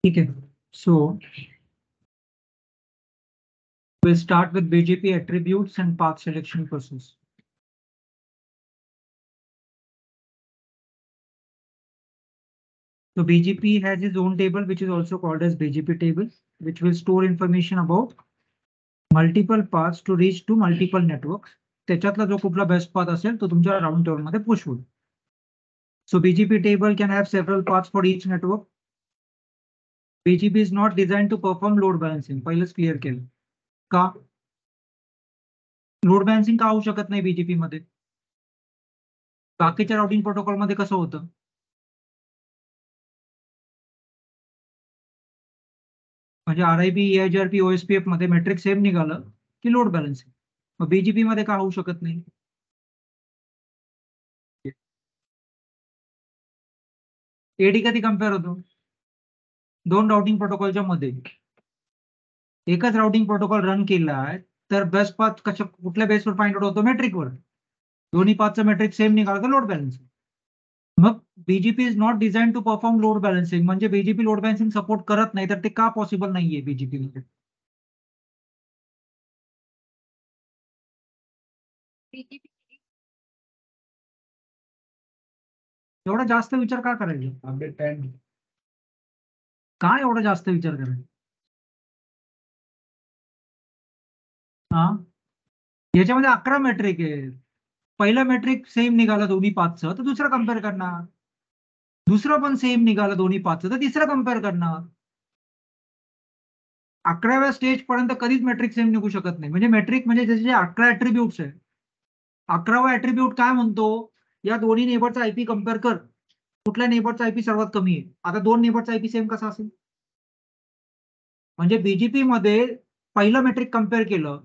ठीक है. So we'll start with BGP attributes and path selection process. So BGP has its own table, which is also called as BGP table, which will store information about multiple paths to reach to multiple networks. त्याच्यातला जो कुठला best path असेल तो तुमच्या round table मध्ये push होईल. So BGP table can have several paths for each network. BGP is not designed to perform load balancing. पहिलंच clear केलं. का? लोड बॅलन्सिंग का होऊ शकत नाही बीजीपी मध्ये? बाकीच्या राउटिंग प्रोटोकॉल मध्ये कसं होतं? म्हणजे RIP, EIGRP, OSPF मध्ये मेट्रिक सेम निघालं की लोड बॅलन्सिंग. मग बीजीपी मध्ये का होऊ शकत नाही? एडी कधी कम्पेअर होतो? दोन राउटिंग प्रोटोकॉलच्या मध्ये. एकच राउटिंग प्रोटोकॉल रन केला आहे तर बेस्ट पाथ कुठल्या बेसवर फाइंड आउट होतो? मेट्रिकवर. दोन्ही पाथचं मेट्रिक सेम निघालं तर लोड बॅलन्सिंग. मग BGP is not design to perform load balancing, म्हणजे बीजीपी लोड बॅलन्सिंग सपोर्ट करत नाही, तर ते का पॉसिबल नाहीये बीजीपी मध्ये? एवढा जास्त विचार का करायचा? अपडेट टाइम का एवढा जास्त विचार करायचा? हा, याच्यामध्ये 11 मेट्रिक आहे. पहिला मेट्रिक सेम निघाला दोन्ही पाचचं तर दुसरं कम्पेअर करणार. दुसरं पण सेम निघालं दोन्ही पाचचं तर तिसरं कम्पेअर करणार. 11व्या स्टेज पर्यंत कधीच मेट्रिक सेम निघू शकत नाही. म्हणजे मेट्रिक म्हणजे त्याचे जे 11 ऍट्रिब्यूट्स आहे, 11वा ऍट्रिब्यूट काय म्हणतो? या दोन्ही नेबरचा आयपी कम्पेअर कर, कुठल्या नेबरचा आयपी सर्वात कमी आहे. आता दोन नेबरचा आयपी सेम कसा असेल? म्हणजे बीजीपी मध्ये पहिलं मेट्रिक कम्पेअर केलं.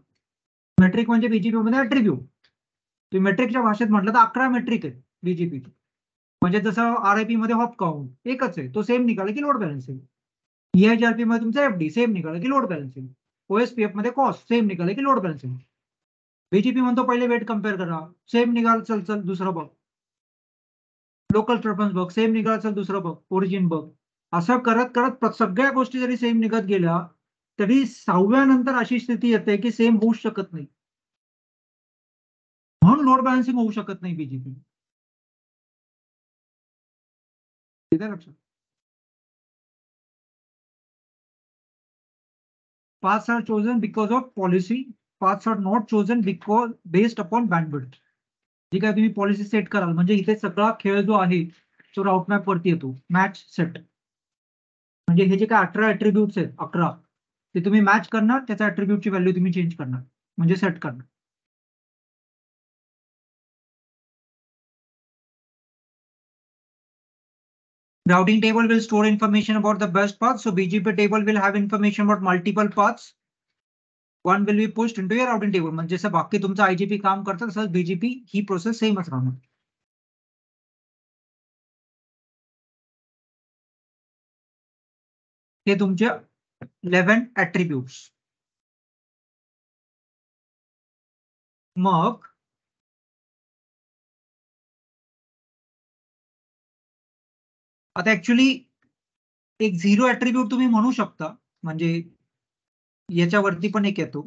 मेट्रिक म्हणजे बीजीपी मध्ये ऍट्रिब्यूट. तुम्ही मेट्रिकच्या भाषेत म्हटलं तर 11 मेट्रिक आहे बीजीपी. म्हणजे जसं RIP मध्ये हॉप काउंट एकच आहे, तो सेम निघाला की लोड बॅलन्सिंग. EIGRP मध्ये तुमचा FD सेम निघाला की लोड बॅलन्सिंग. OSPF मध्ये कॉस्ट सेम निघाला की लोड बॅलन्सिंग. बीजीपी म्हणतो पहिले वेट कम्पेअर करा, सेम निघाल चल चल दुसरं बघ. लोकल प्रेफरन्स बघ, सेम निघाल चल दुसरं बघ, ओरिजिन बघ. असं करत करत सगळ्या गोष्टी जरी सेम निघत गेल्या तरी 6व्या नंतर अशी स्थिती येते की सेम होऊच शकत नाही. म्हणून लोड बॅलन्सिंग होऊ शकत नाही बीजीपी. लक्षात. Paths are chosen because of policy. Paths are not chosen because based upon bandwidth. जी काय तुम्ही पॉलिसी सेट कराल म्हणजे इथे सगळा खेळ जो आहे तो राऊट मॅप वरती येतो. मॅच सेट म्हणजे हे जे काय 18 ऍट्रिब्यूट्स आहेत, 11 ते तुम्ही मॅच करणार, त्याच्या ऍट्रिब्यूटची व्हॅल्यू तुम्ही चेंज करणार म्हणजे सेट करणार. Routing table will store information about the best path. So BGP table will have information about multiple paths. One will be pushed into your routing table. म्हणजे जसं बाकी तुमचं IGP काम करतं तसंच BGP ही प्रोसेस सेमच राहणार. हे तुमचे 11 ऍट्रिब्यूट्स. मग आता ऍक्च्युली एक 0 ऍट्रिब्यूट तुम्ही म्हणू शकता, म्हणजे याच्यावरती पण एक येतो.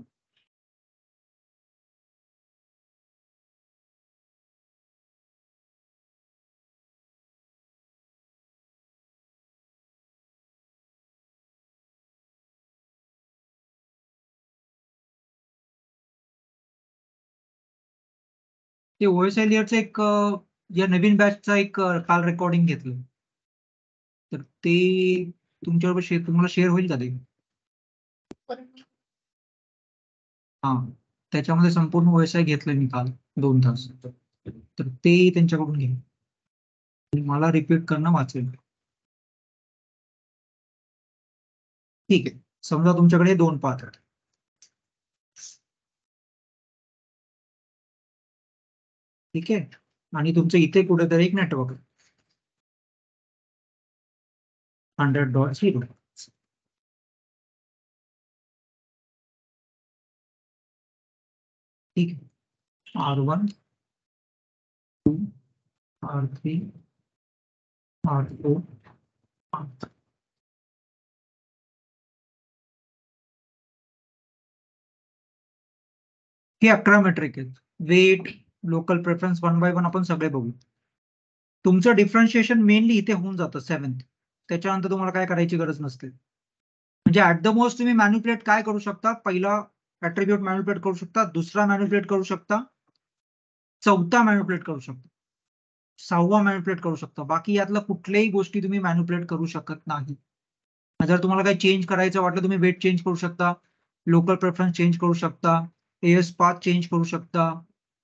ते OSI लेअरचं एक या नवीन बॅचचा एक काल रेकॉर्डिंग घेतलं, तर ते तुमच्याबरोबर तुम्हाला शेअर होईल का ते? हा, त्याच्यामध्ये संपूर्ण OSI घेतलं मी काल 2 तास, तर ते त्यांच्याकडून घे. मला रिपीट करणं वाचेल. ठीक आहे. समजा तुमच्याकडे 2 पाथ आहेत. ठीक आहे. आणि तुमचं इथे कुठेतरी एक नेटवर्क आहे 100.0. ठीक आहे. R1 2 R3 R4 हे 11 मेट्रिक आहेत. वेट, लोकल प्रेफरन्स, 1 बाय 1 आपण सगळे बघू. तुमचं डिफरन्शिएशन मेनली इथे होऊन जातं 7th. त्याच्यानंतर तुम्हाला काय करायची गरज नसते. म्हणजे ऍट द मोस्ट तुम्ही मॅन्युप्युलेट काय करू शकता, पहिला ऍट्रिब्यूट मॅन्युप्युलेट करू शकता, दुसरा मॅन्युप्युलेट करू शकता, चौथा मॅन्युप्युलेट करू शकता, 6वा मॅन्युप्युलेट करू शकता. बाकी यातलं कुठल्याही गोष्टी तुम्ही मॅन्युप्युलेट करू शकत नाही. जर तुम्हाला काही चेंज करायचं वाटलं, तुम्ही वेट चेंज करू शकता, लोकल प्रेफरन्स चेंज करू शकता, एएस पाथ चेंज करू शकता,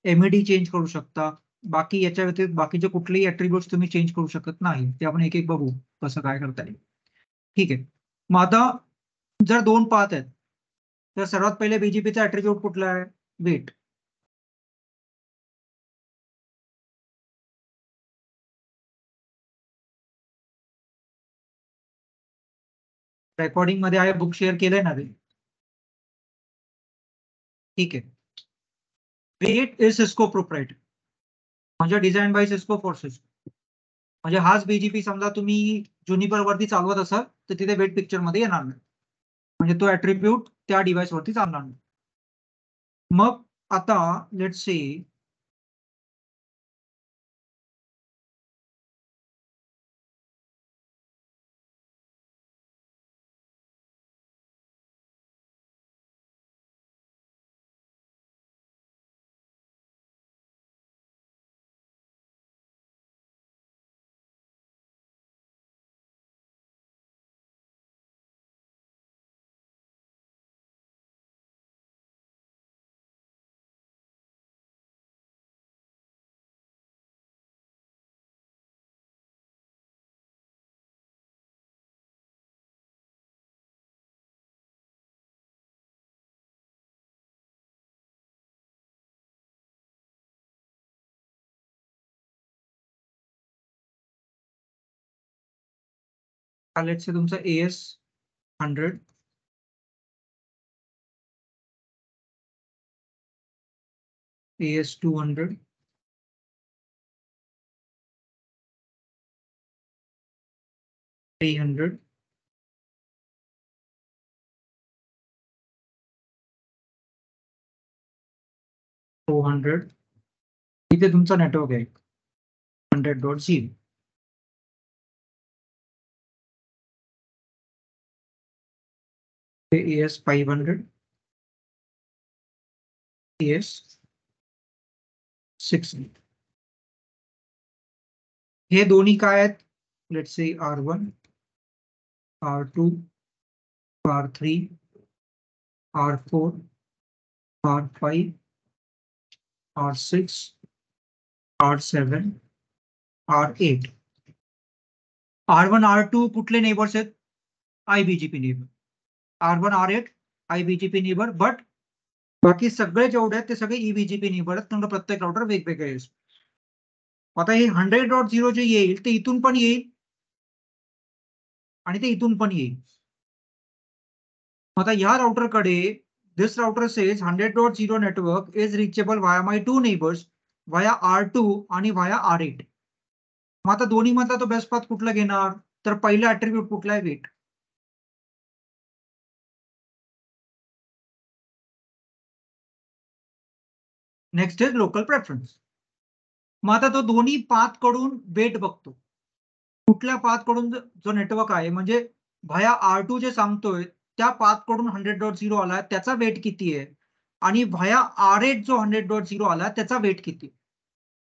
एमईडी चेंज करू शकता. बाकी याच्या व्यतिरिक्त बाकीचे कुठलेही ऍट्रिब्यूट्स तुम्ही चेंज करू शकत नाही. ते आपण एक एक बघू कसं काय करता येईल. ठीक आहे. मग आता जर 2 पाथ आहेत, तर सर्वात पहिले बीजीपीचा ऍट्रिब्यूट कुठला आहे? वेट. रेकॉर्डिंग मध्ये आहे, बुक शेअर केलंय ना ते. ठीक आहे. वेट इज सिस्को प्रोप्रायटरी, म्हणजे design by Cisco for Cisco. म्हणजे हाच बीजीपी समजा तुम्ही जुनिपर वरती चालवत असाल तर तिथे वेट पिक्चर मध्ये येणार नाही. म्हणजे तो ऍट्रिब्यूट त्या डिव्हाइस वरती चालणार नाही. मग आता लेट्स से लेट्स से तुमचा AS 100, AS 200, $300, $400. इथे तुमचा नेटवर्क आहे 100.0. AS 500, AS 600. हे दोन्ही काय आहेत? Let's say R1, R2, R3, R4, R5, R6, R7, R8. R1, R2 कुठले नेबर्स आहेत? IBGP neighbour. R1, R8 IBGP neighbour, but बाकी सगळे जेवढे आहेत ते सगळे EBGP नेबर आहेत, कारण प्रत्येक राउटर वेगवेगळे आहे. आता हे 100.0 जे येईल ते इथून पण येईल आणि ते इथून पण येईल. आता या राउटरकडे this router says 100.0 network is reachable via my two neighbors via R2 आणि via R8. मग आता दोन्ही मधला तो बेस्ट पाथ कुठला घेणार? तर पहिला ऍट्रिब्यूट कुठला आहे? Weight. Next is local preference. मग आता तो दोन्ही पाथ कडून वेट बघतो. कुठल्या पाथ कडून जो नेटवर्क आहे, म्हणजे व्हाया R2 जे सांगतोय त्या पाथ कडून 100.0 आला त्याचा वेट किती आहे, आणि व्हाया R8 जो 100.0 आला त्याचा वेट किती.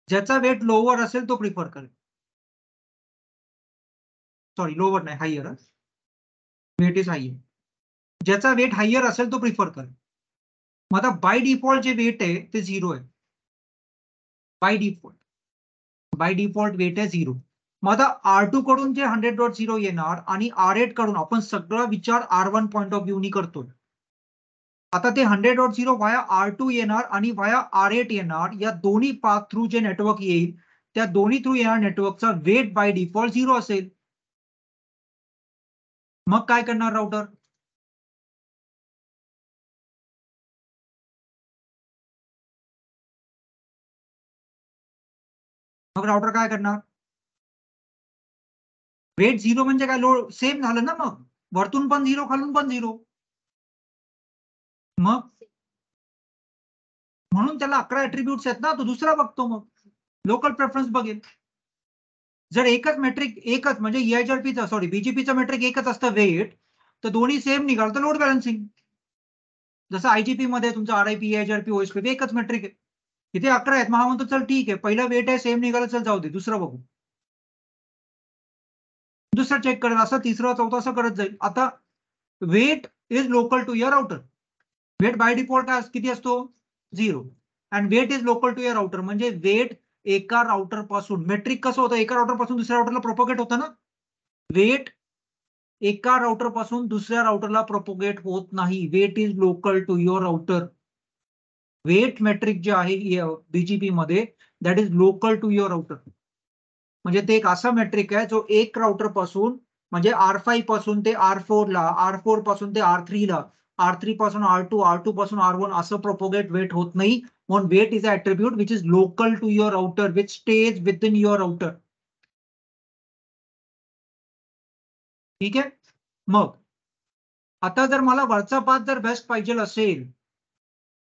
ज्याचा वेट लोअर असेल तो प्रिफर करेल. सॉरी, लोअर नाही, हायर. Weight is higher. ज्याचा वेट हायर असेल तो प्रिफर करेल. मग आता बाय डिफॉल्ट जे वेट आहे ते 0 आहे. बाय डिफॉल्ट वेट आहे 0. मग आता R2 कडून जे 100.0 येणार आणि R8 कडून आपण सगळा विचार R1 पॉइंट ऑफ व्ह्यू नी करतोय. आता ते 100.0 व्हाया R2 येणार आणि व्हाया R8 येणार. या दोन्ही पाथ थ्रू जे नेटवर्क येईल त्या दोन्ही थ्रू येणार नेटवर्कचा वेट बाय डिफॉल्ट 0 असेल. मग काय करणार राउटर? मग राउटर काय करणार? वेट 0 म्हणजे काय? लोड सेम झालं ना. मग वरतून पण 0 खालून पण 0. मग म्हणून त्याला 11 ऍट्रिब्यूट्स आहेत ना. तो दुसरा बघतो मग लोकल प्रेफरन्स बघेल. जर एकच मेट्रिक एकच म्हणजे EIGRPचा सॉरी BGPचं मेट्रिक एकच असतं वेट, तर दोन्ही सेम निघाल तर लोड बॅलन्सिंग. जसं IGP मध्ये तुमचं RIP EIGRP OSPP एकच मेट्रिक आहे. इथे 11 आहेत. मग म्हणतो चल ठीक आहे, पहिला वेट आहे सेम निघालं, चल जाऊ दे दुसरं बघू. दुसरं चेक करेल, असं तिसरं चौथं असं करत जाईल. आता weight is local to your router. Weight by default किती असतो? 0. And weight is local to your router. म्हणजे वेट एका राउटर पासून, मेट्रिक कसं होतं, एका राउटर पासून दुसऱ्या राउटरला प्रोपोगेट होतं ना. वेट एका राउटर पासून दुसऱ्या राउटरला प्रोपोगेट होत नाही. Weight is local to your router. Weight metric जे आहे BGP मध्ये that is local to your router. म्हणजे ते एक असा मेट्रिक आहे जो एक राउटर पासून म्हणजे R5 पासून ते R4 ला, R4 पासून ते R3 ला, R3 पासून R2, R2 पासून R1 असं प्रोपोगेट वेट होत नाही. म्हणून weight is a attribute which is local to your router, which stays within your router. ठीक आहे. मग आता जर मला वरचा पाथ जर बेस्ट पाहिजे असेल,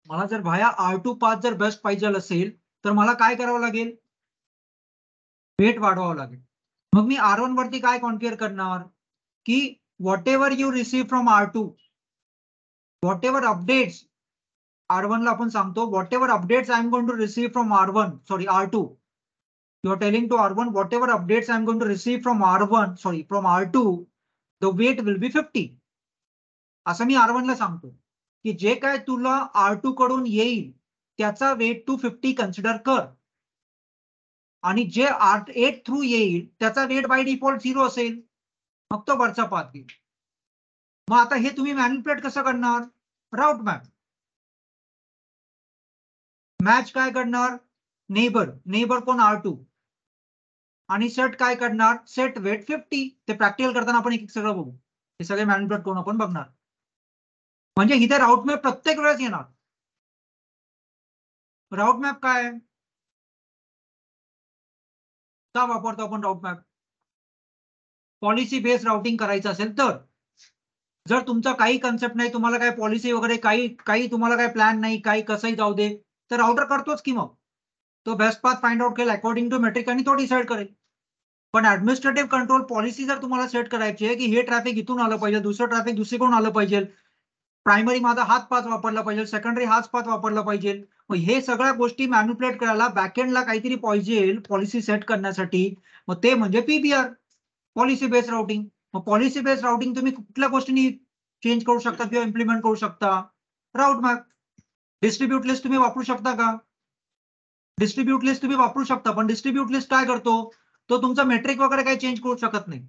मला जर व्हाया R2 पाथ जर बेस्ट पाहिजे असेल, तर मला काय करावं लागेल? वेट वाढवावं लागेल. मग मी R1 वरती काय कॉन्फिगर करणार की whatever you receive from R2, whatever updates R1 ला आपण सांगतो whatever updates I am going to receive from R2. You are telling to R1 whatever updates I am going to receive from R2, the weight will be 50. असं मी R1 ला सांगतो की जे काय तुला R2 कडून येईल त्याचा वेट तू 50 कन्सिडर कर, आणि जे R8 थ्रू येईल त्याचा वेट बाय डिफॉल्ट 0 असेल. मग तो वरचा पाथ घेईल. मग आता हे तुम्ही मॅनिप्युलेट कसं करणार? Route map. मॅच काय करणार? नेबर कोण? R2. आणि सेट काय करणार? Set weight 50. ते प्रॅक्टिकल करताना आपण एक सगळं बघू. हे सगळे मॅनिप्युलेट करून आपण बघणार. म्हणजे इथे राऊट मॅप प्रत्येक वेळेस येणार. राऊट मॅप काय का वापरतो आपण route map? Policy based routing करायचं असेल तर. जर तुमचा काही कन्सेप्ट नाही, तुम्हाला काय पॉलिसी वगैरे काही तुम्हाला काय प्लॅन नाही, काही कसंही जाऊ दे, तर राउटर करतोच की मग तो बेस्ट पाथ फाइंड आउट केला अकॉर्डिंग टू मेट्रिक आणि तो डिसाइड करेल. पण ऍडमिनिस्ट्रेटिव्ह कंट्रोल पॉलिसी जर तुम्हाला सेट करायची आहे की हे ट्रॅफिक इथून आलं पाहिजे, दुसरं ट्रॅफिक दुसरीकडून आलं पाहिजे, प्रायमरी माझा हाच पाथ वापरला पाहिजे, सेकंडरी हाच पाथ वापरला पाहिजे, मग हे सगळ्या गोष्टी मॅनिप्युलेट करायला बॅकएंडला काहीतरी पाहिजे पॉलिसी सेट करण्यासाठी. मग ते म्हणजे PBR, पॉलिसी बेस्ड राउटिंग. मग पॉलिसी बेस्ड राउटिंग तुम्ही कुठल्या गोष्टींनी चेंज करू शकता किंवा इम्प्लिमेंट करू शकता? Route map. डिस्ट्रीब्यूट लिस्ट तुम्ही वापरू शकता का? डिस्ट्रीब्यूट लिस्ट तुम्ही वापरू शकता, पण डिस्ट्रीब्यूट लिस्ट काय करतो? तो तुमचा मेट्रिक वगैरे काही चेंज करू शकत नाही.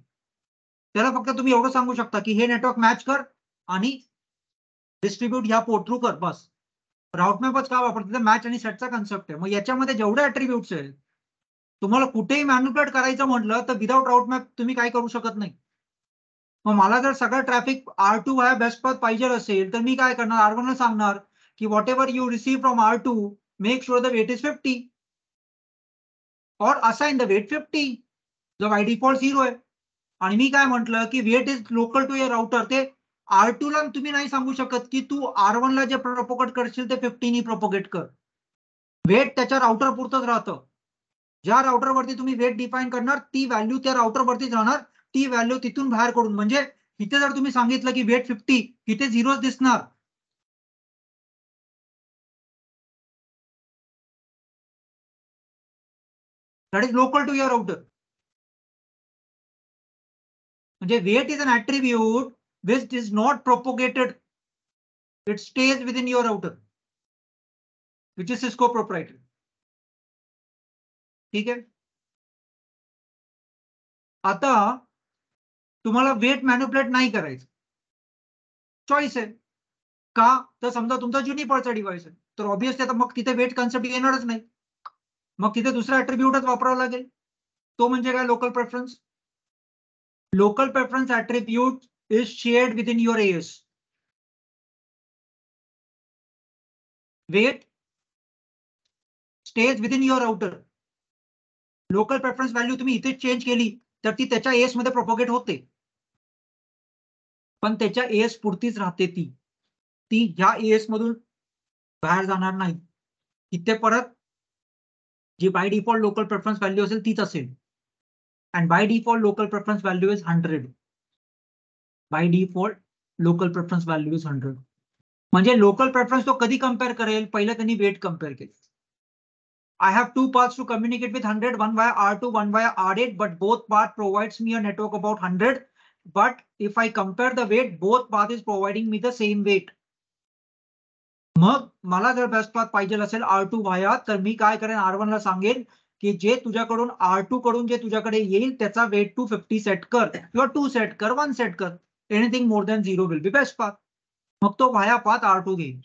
त्याला फक्त तुम्ही एवढं सांगू शकता की हे नेटवर्क मॅच कर आणि डिस्ट्रीब्यूट ह्या पोर्ट थ्रू कर, बस. राऊट मॅपच का वापरतो? मॅच आणि सेटचा कन्सेप्ट आहे. मग याच्यामध्ये जेवढे ऍट्रिब्यूट्स आहेत तुम्हाला कुठेही मॅनिप्युलेट करायचं म्हटलं तर विदाउट राऊट मॅप तुम्ही काय करू शकत नाही. मग मला जर सगळं traffic R2 via best path पाहिजे असेल तर मी काय करणार? R1 ला सांगणार की whatever you receive from R2 make sure the weight is 50 और असाइन द वेट 50, जो बाय डिफॉल्ट 0 आहे. आणि मी काय म्हटलं की weight is local to your router. ते R2 ला तुम्ही नाही सांगू शकत की तू R1 ला जे प्रोपोगेट करशील ते 50 नी प्रोपोगेट कर. वेट त्याच्या राउटर पुरतच राहतं. ज्या राउटरवरती तुम्ही वेट डिफाईन करणार ती व्हॅल्यू त्या राउटरवरतीच राहणार. ती व्हॅल्यू तिथून बाहेर करून, म्हणजे इथे जर तुम्ही सांगितलं की वेट 50, इथे 0 दिसणार. That is local to your router. म्हणजे weight is an attribute which is not propagated, it stays within your router which is Cisco proprietary. ठीक आहे. आता तुम्हाला वेट मॅन्युप्युलेट नाही करायचं, चॉईस आहे. का तर समजा तुमचा ज्युनिपरचा डिव्हाइस आहे तर ऑब्व्हियसली आता मग तिथे वेट कन्सेप्ट येणारच नाही. मग तिथे दुसरा ऍट्रिब्यूटच वापरावा लागेल. तो म्हणजे काय local preference. Local preference attribute is shared within your AS. Weight stays within your router. Local preference value तुम्ही इथे चेंज केली तर ती त्याच्या एएस मध्ये प्रोपोगेट होते, पण त्याच्या एएस पुरतीच राहते. ती ह्या एएस मधून बाहेर जाणार नाही. इथे परत जी by default local preference value असेल तीच असेल. And by default local preference value is 100. By default local preference value is 100. म्हणजे लोकल प्रेफरन्स तो कधी कम्पेअर करेल, पहिलं त्यांनी वेट कम्पेअर केलं. I have two paths to communicate with 100, one via R2, one via R8, but both path provides me a network about 100. But if I compare the weight, both path is providing me the same weight. मग मला जर best path पाहिजे असेल R2 via तर मी काय करेन, R1 ला सांगेन की जे तुझ्याकडून R2 कडून जे तुझ्याकडे येईल त्याचा वेट टू 50 सेट कर किंवा 2 सेट कर, 1 सेट कर. Anything more than 0 will be best path. मग तो व्हाया पाथ R2 घेईल.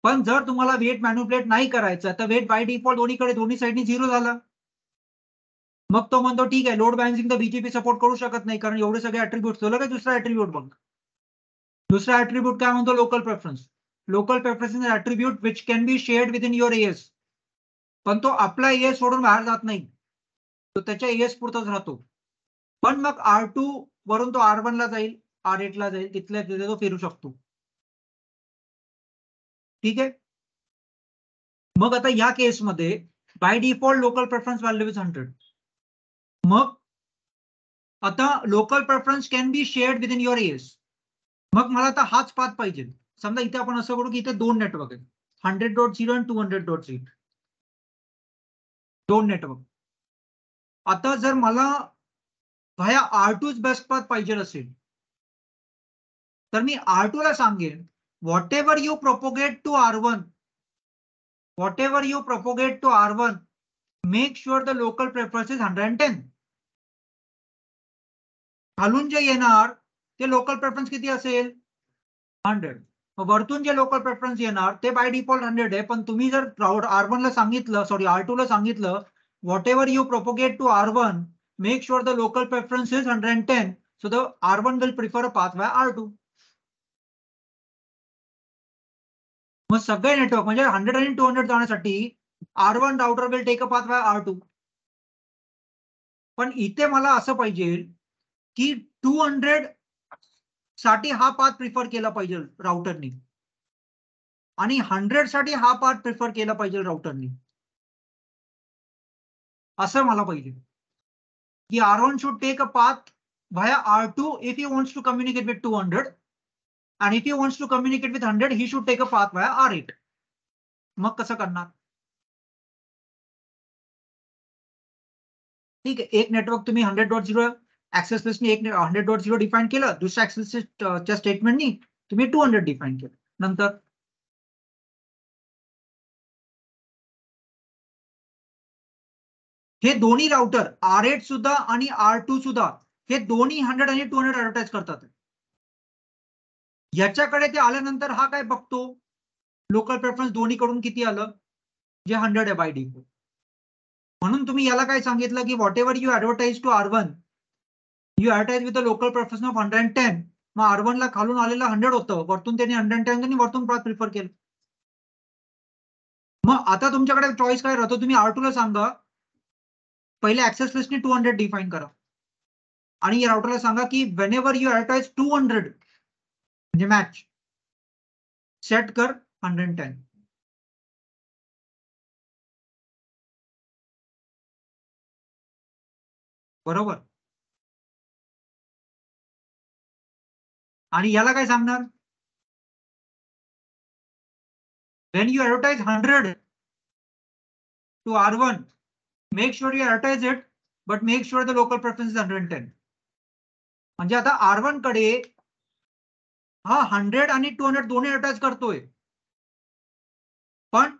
पण जर तुम्हाला वेट मॅन्युप्युलेट नाही करायचं तर वेट बाय डिफॉल्ट दोन्ही साईडनी 0 झालं. मग तो म्हणतो ठीक आहे, लोड बॅलन्सिंग तर बीजीपी सपोर्ट करू शकत नाही कारण एवढे सगळे ऍट्रिब्यूट. काय दुसरा ऍट्रिब्यूट बघ. दुसरा ऍट्रिब्यूट काय म्हणतो, local preference. Local preference is attribute which can be shared within your AS. पण तो आपला एएस सोडून बाहेर जात नाही, तो त्याच्या एएस पुरताच राहतो. पण मग R2 वरून तो R1 ला जाईल, R8 ला जाईल, तिथल्या तिथे तो फिरू शकतो. ठीक आहे. मग आता या केसमध्ये bye default local preference value is 100. मग आता local preference can be shared within your as. मग मला आता हाच पाथ पाहिजे. समजा इथे आपण असं करू की इथे दोन नेटवर्क आहेत, 100.0 आणि 200.0. दोन नेटवर्क. आता जर मला व्हाया R2 बेस्ट पाथ पाहिजे असेल तर मी R2 ला सांगेन whatever you propagate to R1, whatever you propagate to R1, make sure the local preference is 110. खालून जे येणार ते लोकल प्रेफरन्स किती असेल, 100. वरतून जे लोकल प्रेफरन्स येणार ते बाय डिफॉल्ट 100 आहे. पण तुम्ही जर R1 ला सांगितलं, सॉरी R2 ला सांगितलं whatever you propagate to R1, make sure the local preference is 110, so the R1 will prefer a path by R2. मग सगळे नेटवर्क म्हणजे 100 आणि 200 जाण्यासाठी R1 router will take a path by R2. पण इथे मला असं पाहिजे की 200 साठी हा पाथ प्रिफर केला पाहिजे राउटरनी आणि 100 साठी हा पाथ प्रिफर केला पाहिजे राउटरनी. असं मला पाहिजे की R1 should take a path via R2 if he wants to communicate with 200, and if he wants to communicate with 100 he should take a path via R8. मग कसं करणार. ठीक आहे, एक नेटवर्क तुम्ही 100.0 ऍक्सेस लिस्टनी एक 100.0 डिफाईन केलं, दुसऱ्या ऍक्सेस लिस्टच्या स्टेटमेंटनी तुम्ही 200 डिफाईन केलं. नंतर हे दोन्ही राउटर R8 सुद्धा आणि R2 सुद्धा हे दोन्ही 100 आणि 200 ऍडव्हर्टाइज करतात. याच्याकडे ते आल्यानंतर हा काय बघतो, लोकल प्रेफरन्स दोन्ही कडून किती आलं, जे 100 आहे बाय डिफॉल्ट. म्हणून तुम्ही याला काय सांगितलं की whatever you advertise to R1, you advertise with the local preference of 110. मग R1 ला खालून आलेलं 100 होतं, वरतून त्यांनी 110 त्यांनी वरतून पाथ प्रिफर केलं. मग आता तुमच्याकडे चॉईस काय राहतो, तुम्ही R2 ला सांगा पहिले ऍक्सेस लिस्टनी 200 डिफाईन करा आणि या राउटरला सांगा की व्हेनेवर यू ऍडव्हर्टाइज 200 म्हणजे मॅच सेट कर 110. बरोबर. आणि याला काय सांगणार, when you advertise 100 to R1, make sure you advertise it, but make sure the local preference is 110. म्हणजे आता R1 कडे हा 100 आणि 200 दोन्ही ऍडव्हर्टाइज करतोय, पण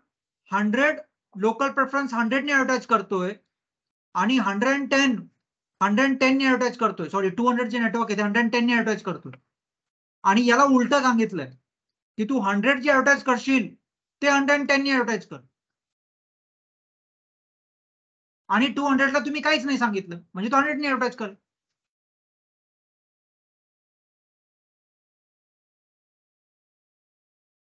100 लोकल प्रेफरन्स 100 ने ऍडव्हर्टाइज करतोय आणि 110 ने ऍडव्हर्टाइज करतोय. सॉरी 200 जे नेटवर्क आहे ते 110 ने ऍडव्हर्टाइज करतोय. आणि याला उलट सांगितलंय की तू 100 जे ऍडव्हर्टाइज करशील ते 110 ने ऍडव्हर्टाइज कर, आणि 200 ला तुम्ही काहीच नाही सांगितलं म्हणजे तो 100 ने ऍडव्हर्टाइज कर.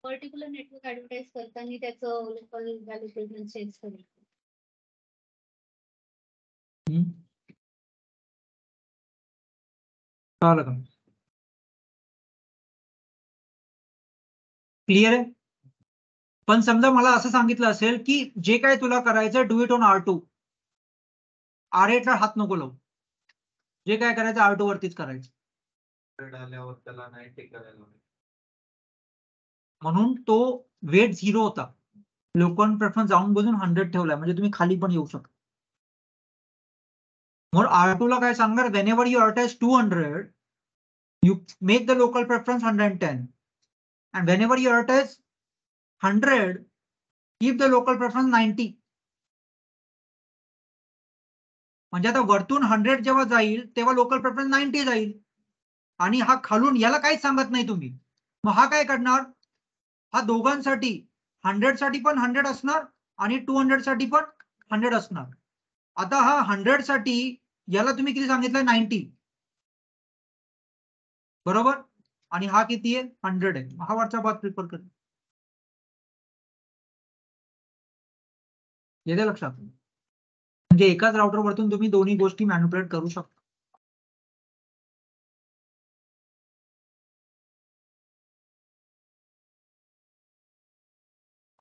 पर्टिक्युलर नेटवर्क ऍडव्हर्टाइज करताना त्याचं लोकल व्हॅल्यू चेंज करेल. कळलं का? क्लिअर आहे. पण समजा मला असं सांगितलं असेल की जे काय तुला करायचं do it on R2, R8 ला हात नको लावू, जे काय करायचं R2 वरतीच करायचं. त्याला 90 करायला म्हणून तो वेट 0 होता, लोकल प्रेफरन्स जाऊन बघून 100 ठेवलाय म्हणजे तुम्ही खाली पण येऊ शकता. म्हणून R2 ला काय सांगणार, whenever you advertise 200 you make the local preference 110 and whenever you advertise 100 keep the local preference 90. म्हणजे आता वरतून 100 जेव्हा जाईल तेव्हा लोकल प्रेफरन्स 90 जाईल, आणि हा खालून याला काहीच सांगत नाही तुम्ही, मग हा काय करणार, हा दोघांसाठी 100 साठी पण 100 असणार आणि 200 साठी पण 100 असणार. आता हा 100 साठी याला तुम्ही किती सांगितलं, 90 बरोबर, आणि हा किती आहे 100 आहे, हा वरचा पाथ प्रिफर कर. येते लक्षात, म्हणजे एकाच राउटर वरतून तुम्ही दोन्ही गोष्टी मॅनिप्युलेट करू शकता.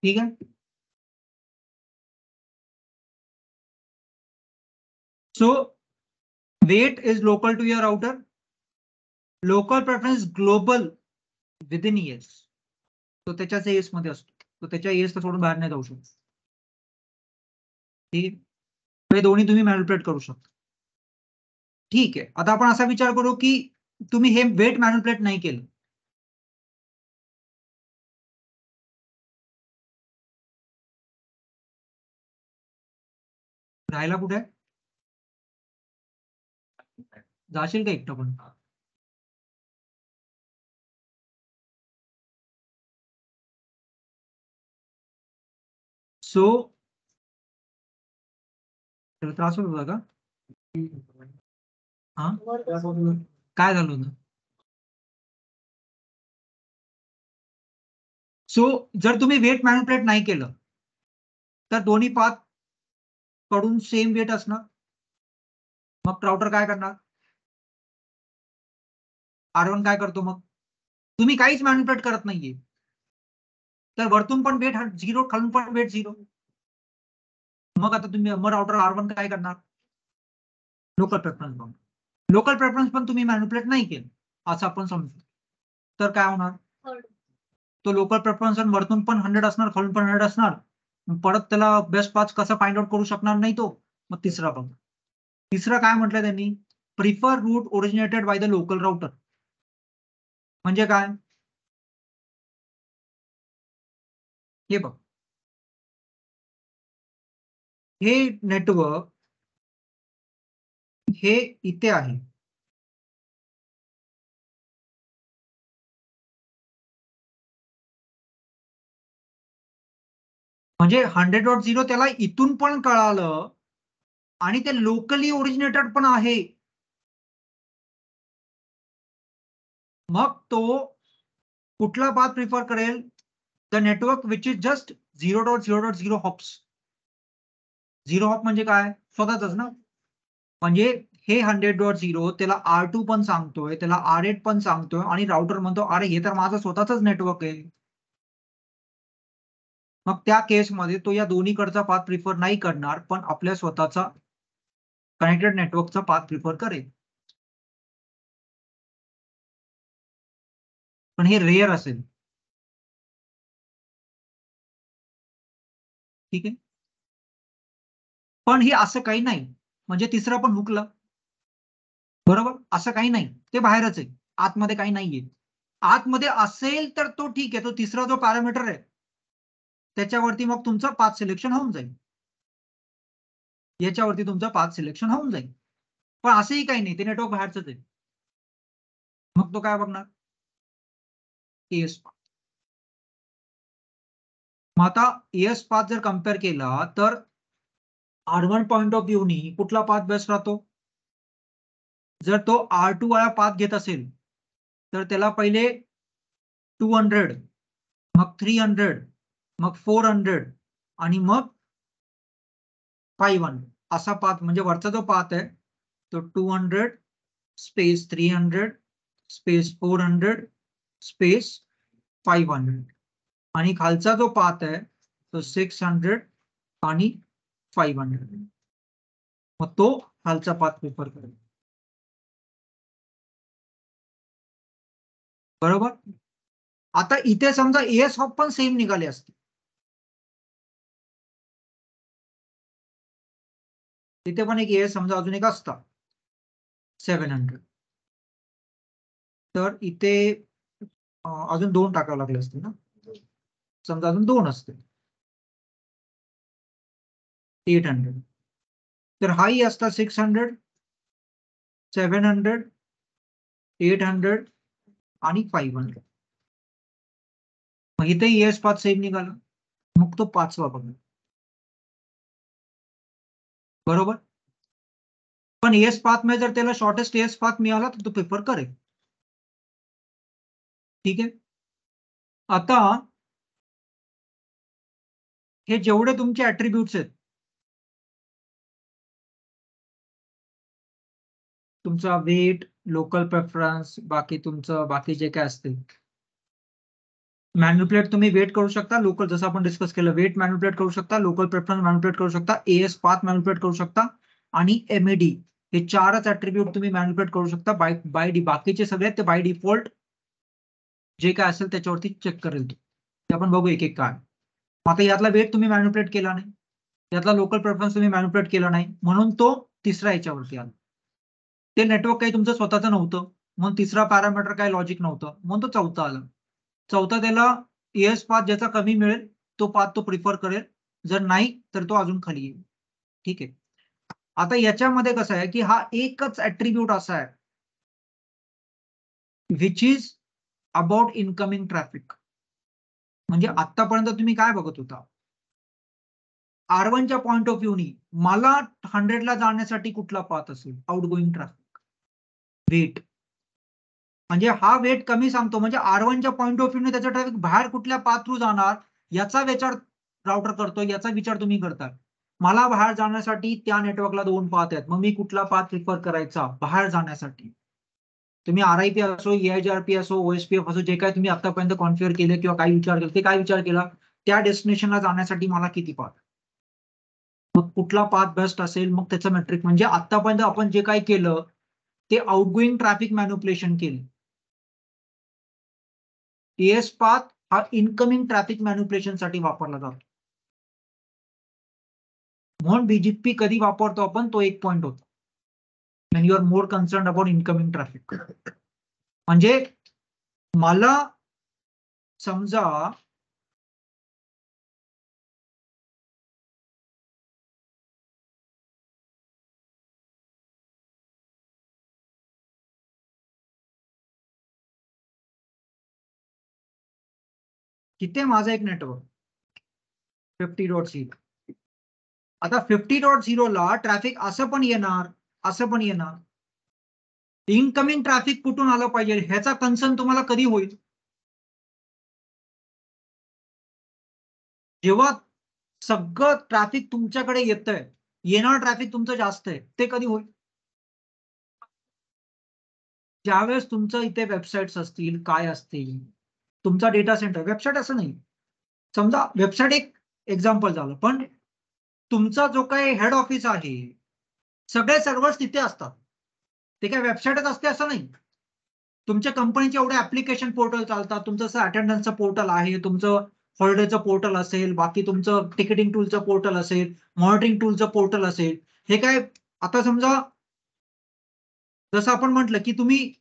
ठीक आहे. So weight is local to your router, local preference global within ES, तो त्याच्याच ES मध्ये असतो, तो त्याच्या ES ला सोडून बाहेर नाही जाऊ शकत. ठीक आहे, हे दोन्ही तुम्ही मॅनिप्युलेट करू शकता. ठीक आहे, आता आपण असा विचार करू की तुम्ही हे वेट मॅनिप्युलेट नाही केलं, राहायला कुठे जाशील का एकटं पण? सो त्रास होत होता का? हा काय झालं होतं? सो जर तुम्ही वेट मॅनिप्युलेट नाही केलं तर दोन्ही पाथ कडून सेम वेट असणार, मग राउटर काय करणार, R1 काय करतो, मग तुम्ही काहीच मॅनिप्युलेट करत नाहीये तर वरतून पण वेट 0 खालून पण वेट 0, मग आता तुम्ही मग राउटर R1 काय करणार, लोकल प्रेफरन्स पण, लोकल प्रेफरन्स पण तुम्ही मॅनिप्युलेट नाही केलं असं आपण समजू, तर काय होणार, तो लोकल प्रेफरन्स वरतून पण 100 असणार खालून पण 100 असणार, परत त्याला बेस्ट पाथ कसं फाइंड आउट करू शकणार नाही तो. मग तिसरा बघ, तिसरं काय म्हटलं त्यांनी, prefer route originated by the local router. म्हणजे काय, हे बघ, हे नेटवर्क हे इथे आहे, म्हणजे 100.0 त्याला इथून पण कळालं आणि ते लोकली ओरिजिनेटेड पण आहे, मग तो कुठला पाथ प्रिफर करेल, the network which is just 0.0.0 hops. 0 hop म्हणजे काय, स्वतःच ना, म्हणजे हे 100.0 त्याला R2 पण सांगतोय, त्याला R8 पण सांगतोय, आणि राउटर म्हणतो अरे हे तर माझं स्वतःच नेटवर्क आहे. मग त्या केसमध्ये तो या दोन्हीकडचा पाथ प्रिफर नाही करणार, पण आपल्या स्वतःचा कनेक्टेड नेटवर्कचा पाथ प्रिफर करेल. पण हे रेअर असेल. ठीक आहे, पण हे असं काही नाही, म्हणजे तिसरं पण हुकलं बरोबर, असं काही नाही, ते बाहेरच आहे, आतमध्ये काही नाहीये. आतमध्ये असेल तर तो ठीक आहे, तो तिसरा जो पॅरामीटर आहे त्याच्यावरती मग तुमचं पाथ सिलेक्शन होऊन जाईल, याच्यावरती तुमचं पाथ सिलेक्शन होऊन जाईल. पण असंही काही नाही, ते नेटवर्क बाहेरच आहे, मग तो काय बघणार, एएस पाथ. मग आता एएस पाथ जर कम्पेअर केला तर R1 पॉइंट ऑफ व्ह्यूनी कुठला पाथ बेस्ट राहतो? जर तो R2 वाला पाथ घेत असेल तर त्याला पहिले 200, मग 300, मग 400 आणि मग 500 असा पाथ, म्हणजे वरचा जो पाथ आहे तो 200 स्पेस 300 स्पेस 400 स्पेस 500 आणि खालचा जो पाथ आहे तो 600 आणि 500. मग तो खालचा पाथ प्रिफर करेल. बरोबर. आता इथे समजा एएस हॉप पण सेम निघाले असते, तिथे पण एक एएस समजा अजून एक असता 700, तर इथे अजून 2 टाकावे लागले असते ना. समजा अजून 2 असते 800, तर हाही असता 600, 700, 800 आणि 500. मग इथे एएस पाथ सेम निघाला, मग तो 5वा बघा. बरोबर. पण एएस पाथ मध्ये जर त्याला शॉर्टेस्ट एएस पाथ मिळाला तर तो प्रिफर करेल. ठीक आहे. आता हे जेवढे तुमचे ऍट्रिब्यूट्स आहेत, तुमचा वेट, लोकल प्रेफरन्स, बाकी तुमचं बाकी जे काय असते, मॅन्युप्युलेट तुम्ही वेट करू शकता, लोकल जसं आपण डिस्कस केलं वेट मॅन्युप्युलेट करू शकता, लोकल प्रेफरन्स मॅन्युप्युलेट करू शकता, एएस पाथ मॅन्युप्युलेट करू शकता आणि एमएडी, हे 4च ऍट्रिब्यूट तुम्ही मॅन्युप्युलेट करू शकता. बाकीचे सगळे ते बाय डिफॉल्ट जे काय असेल त्याच्यावरती चेक करेल तो. ते आपण बघू एक एक काय. आता यातला वेट तुम्ही मॅन्युप्युलेट केला नाही, यातला लोकल प्रेफरन्स तुम्ही मॅन्युप्युलेट केला नाही, म्हणून तो तिसऱ्या याच्यावरती आला. ते नेटवर्क काही तुमचं स्वतःचं नव्हतं म्हणून तिसरा पॅरामीटर काही लॉजिक नव्हतं म्हणून तो चौथा आला. चौथा त्याला एएस पाथ ज्याचा कमी मिळेल तो पाथ तो प्रिफर करेल, जर नाही तर तो अजून खाली येईल. ठीक आहे. आता याच्यामध्ये कसं आहे की हा एकच ऍट्रिब्यूट असा आहे which is about incoming traffic. म्हणजे आतापर्यंत तुम्ही काय बघत होता, R1च्या पॉइंट ऑफ व्ह्यूनी मला 100 ला जाण्यासाठी कुठला पाथ असेल, आउटगोईंग ट्रॅफिक वेट, म्हणजे हा वेट कमी सांगतो, म्हणजे R1च्या पॉइंट ऑफ व्ह्यूने त्याचा ट्रॅफिक बाहेर कुठल्या पाथ थ्रू जाणार याचा विचार राउटर करतो, याचा विचार तुम्ही करता. मला बाहेर जाण्यासाठी त्या नेटवर्कला 2 पाथ आहेत, मग मी कुठला पाथ प्रिफर करायचा बाहेर जाण्यासाठी. तुम्ही RIP असो, EIGRP असो, OSPF असो, जे काय तुम्ही आतापर्यंत कॉन्फिगर केले किंवा काही विचार केला, ते काय विचार केला, त्या डेस्टिनेशनला जाण्यासाठी मला किती पाथ, मग कुठला पाथ बेस्ट असेल, मग त्याचं मेट्रिक. म्हणजे आतापर्यंत आपण जे काय केलं ते आउटगोईंग ट्रॅफिक मॅन्युप्युलेशन केलं. एएस पाथ हा इनकमिंग ट्रॅफिक मॅन्युप्युलेशन साठी वापरला जातो. म्हणून बीजीपी कधी वापरतो आपण, तो एक पॉइंट होतो, when you are more concerned about incoming traffic. म्हणजे मला समजा किती माझं एक नेटवर्क 50.0. आता 50.0 ला ट्रॅफिक असं पण येणार, असं पण येणार. इनकमिंग ट्रॅफिक कुठून आलं पाहिजे ह्याचा कन्सर्न तुम्हाला कधी होईल, जेव्हा सगळं ट्रॅफिक तुमच्याकडे येतंय, येणार ट्रॅफिक तुमचं जास्त आहे, ते कधी होईल, ज्यावेळेस तुमचं इथे वेबसाईट्स असतील, काय असतील, तुमचा डेटा सेंटर. वेबसाईट असं नाही, समजा वेबसाईट एक एक्झाम्पल झालं, पण तुमचा जो काही हेड ऑफिस आहे सगळे सर्व्हर्स तिथे असतात, ते काय वेबसाईटच असते असं नाही. तुमच्या कंपनीचे एवढे ऍप्लिकेशन पोर्टल चालतात, तुमचं अटेंडन्सचं पोर्टल आहे, तुमचं हॉलिडेचं पोर्टल असेल, बाकी तुमचं टिकिटिंग टूलचं पोर्टल असेल, मॉनिटरिंग टूलचं पोर्टल असेल. हे काय, आता समजा जसं आपण म्हटलं की तुम्ही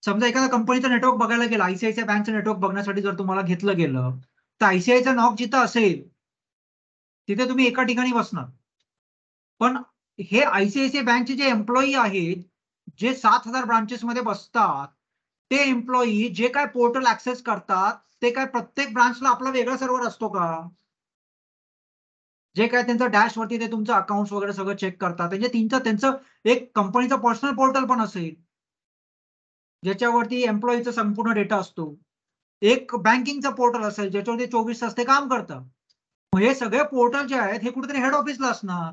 समजा एखाद्या कंपनीचं नेटवर्क बघायला गेलं, आयसीआयसीआय बँकचं नेटवर्क बघण्यासाठी जर तुम्हाला घेतलं गेलं, तर आयसीआयचं नॉक जिथं असेल तिथे तुम्ही एका ठिकाणी बसणार. पण हे आयसीआयसीआय बँकचे जे एम्प्लॉई आहेत, जे 7,000 ब्रांचेस मध्ये बसतात, ते एम्प्लॉई जे काय पोर्टल ऍक्सेस करतात ते काय प्रत्येक ब्रांचला आपला वेगळा सर्व्हर असतो का? जे काय त्यांचं डॅशवरती ते तुमचं अकाउंट वगैरे सगळं चेक करतात म्हणजे त्यांचं एक कंपनीचं पर्सनल पोर्टल पण असेल ज्याच्यावरती एम्प्लॉईचा संपूर्ण डेटा असतो. एक बँकिंगचा पोर्टल असेल ज्याच्यावरती 24 तास ते काम करतं. हे सगळे पोर्टल जे आहेत हे कुठेतरी हेड ऑफिसला असणार.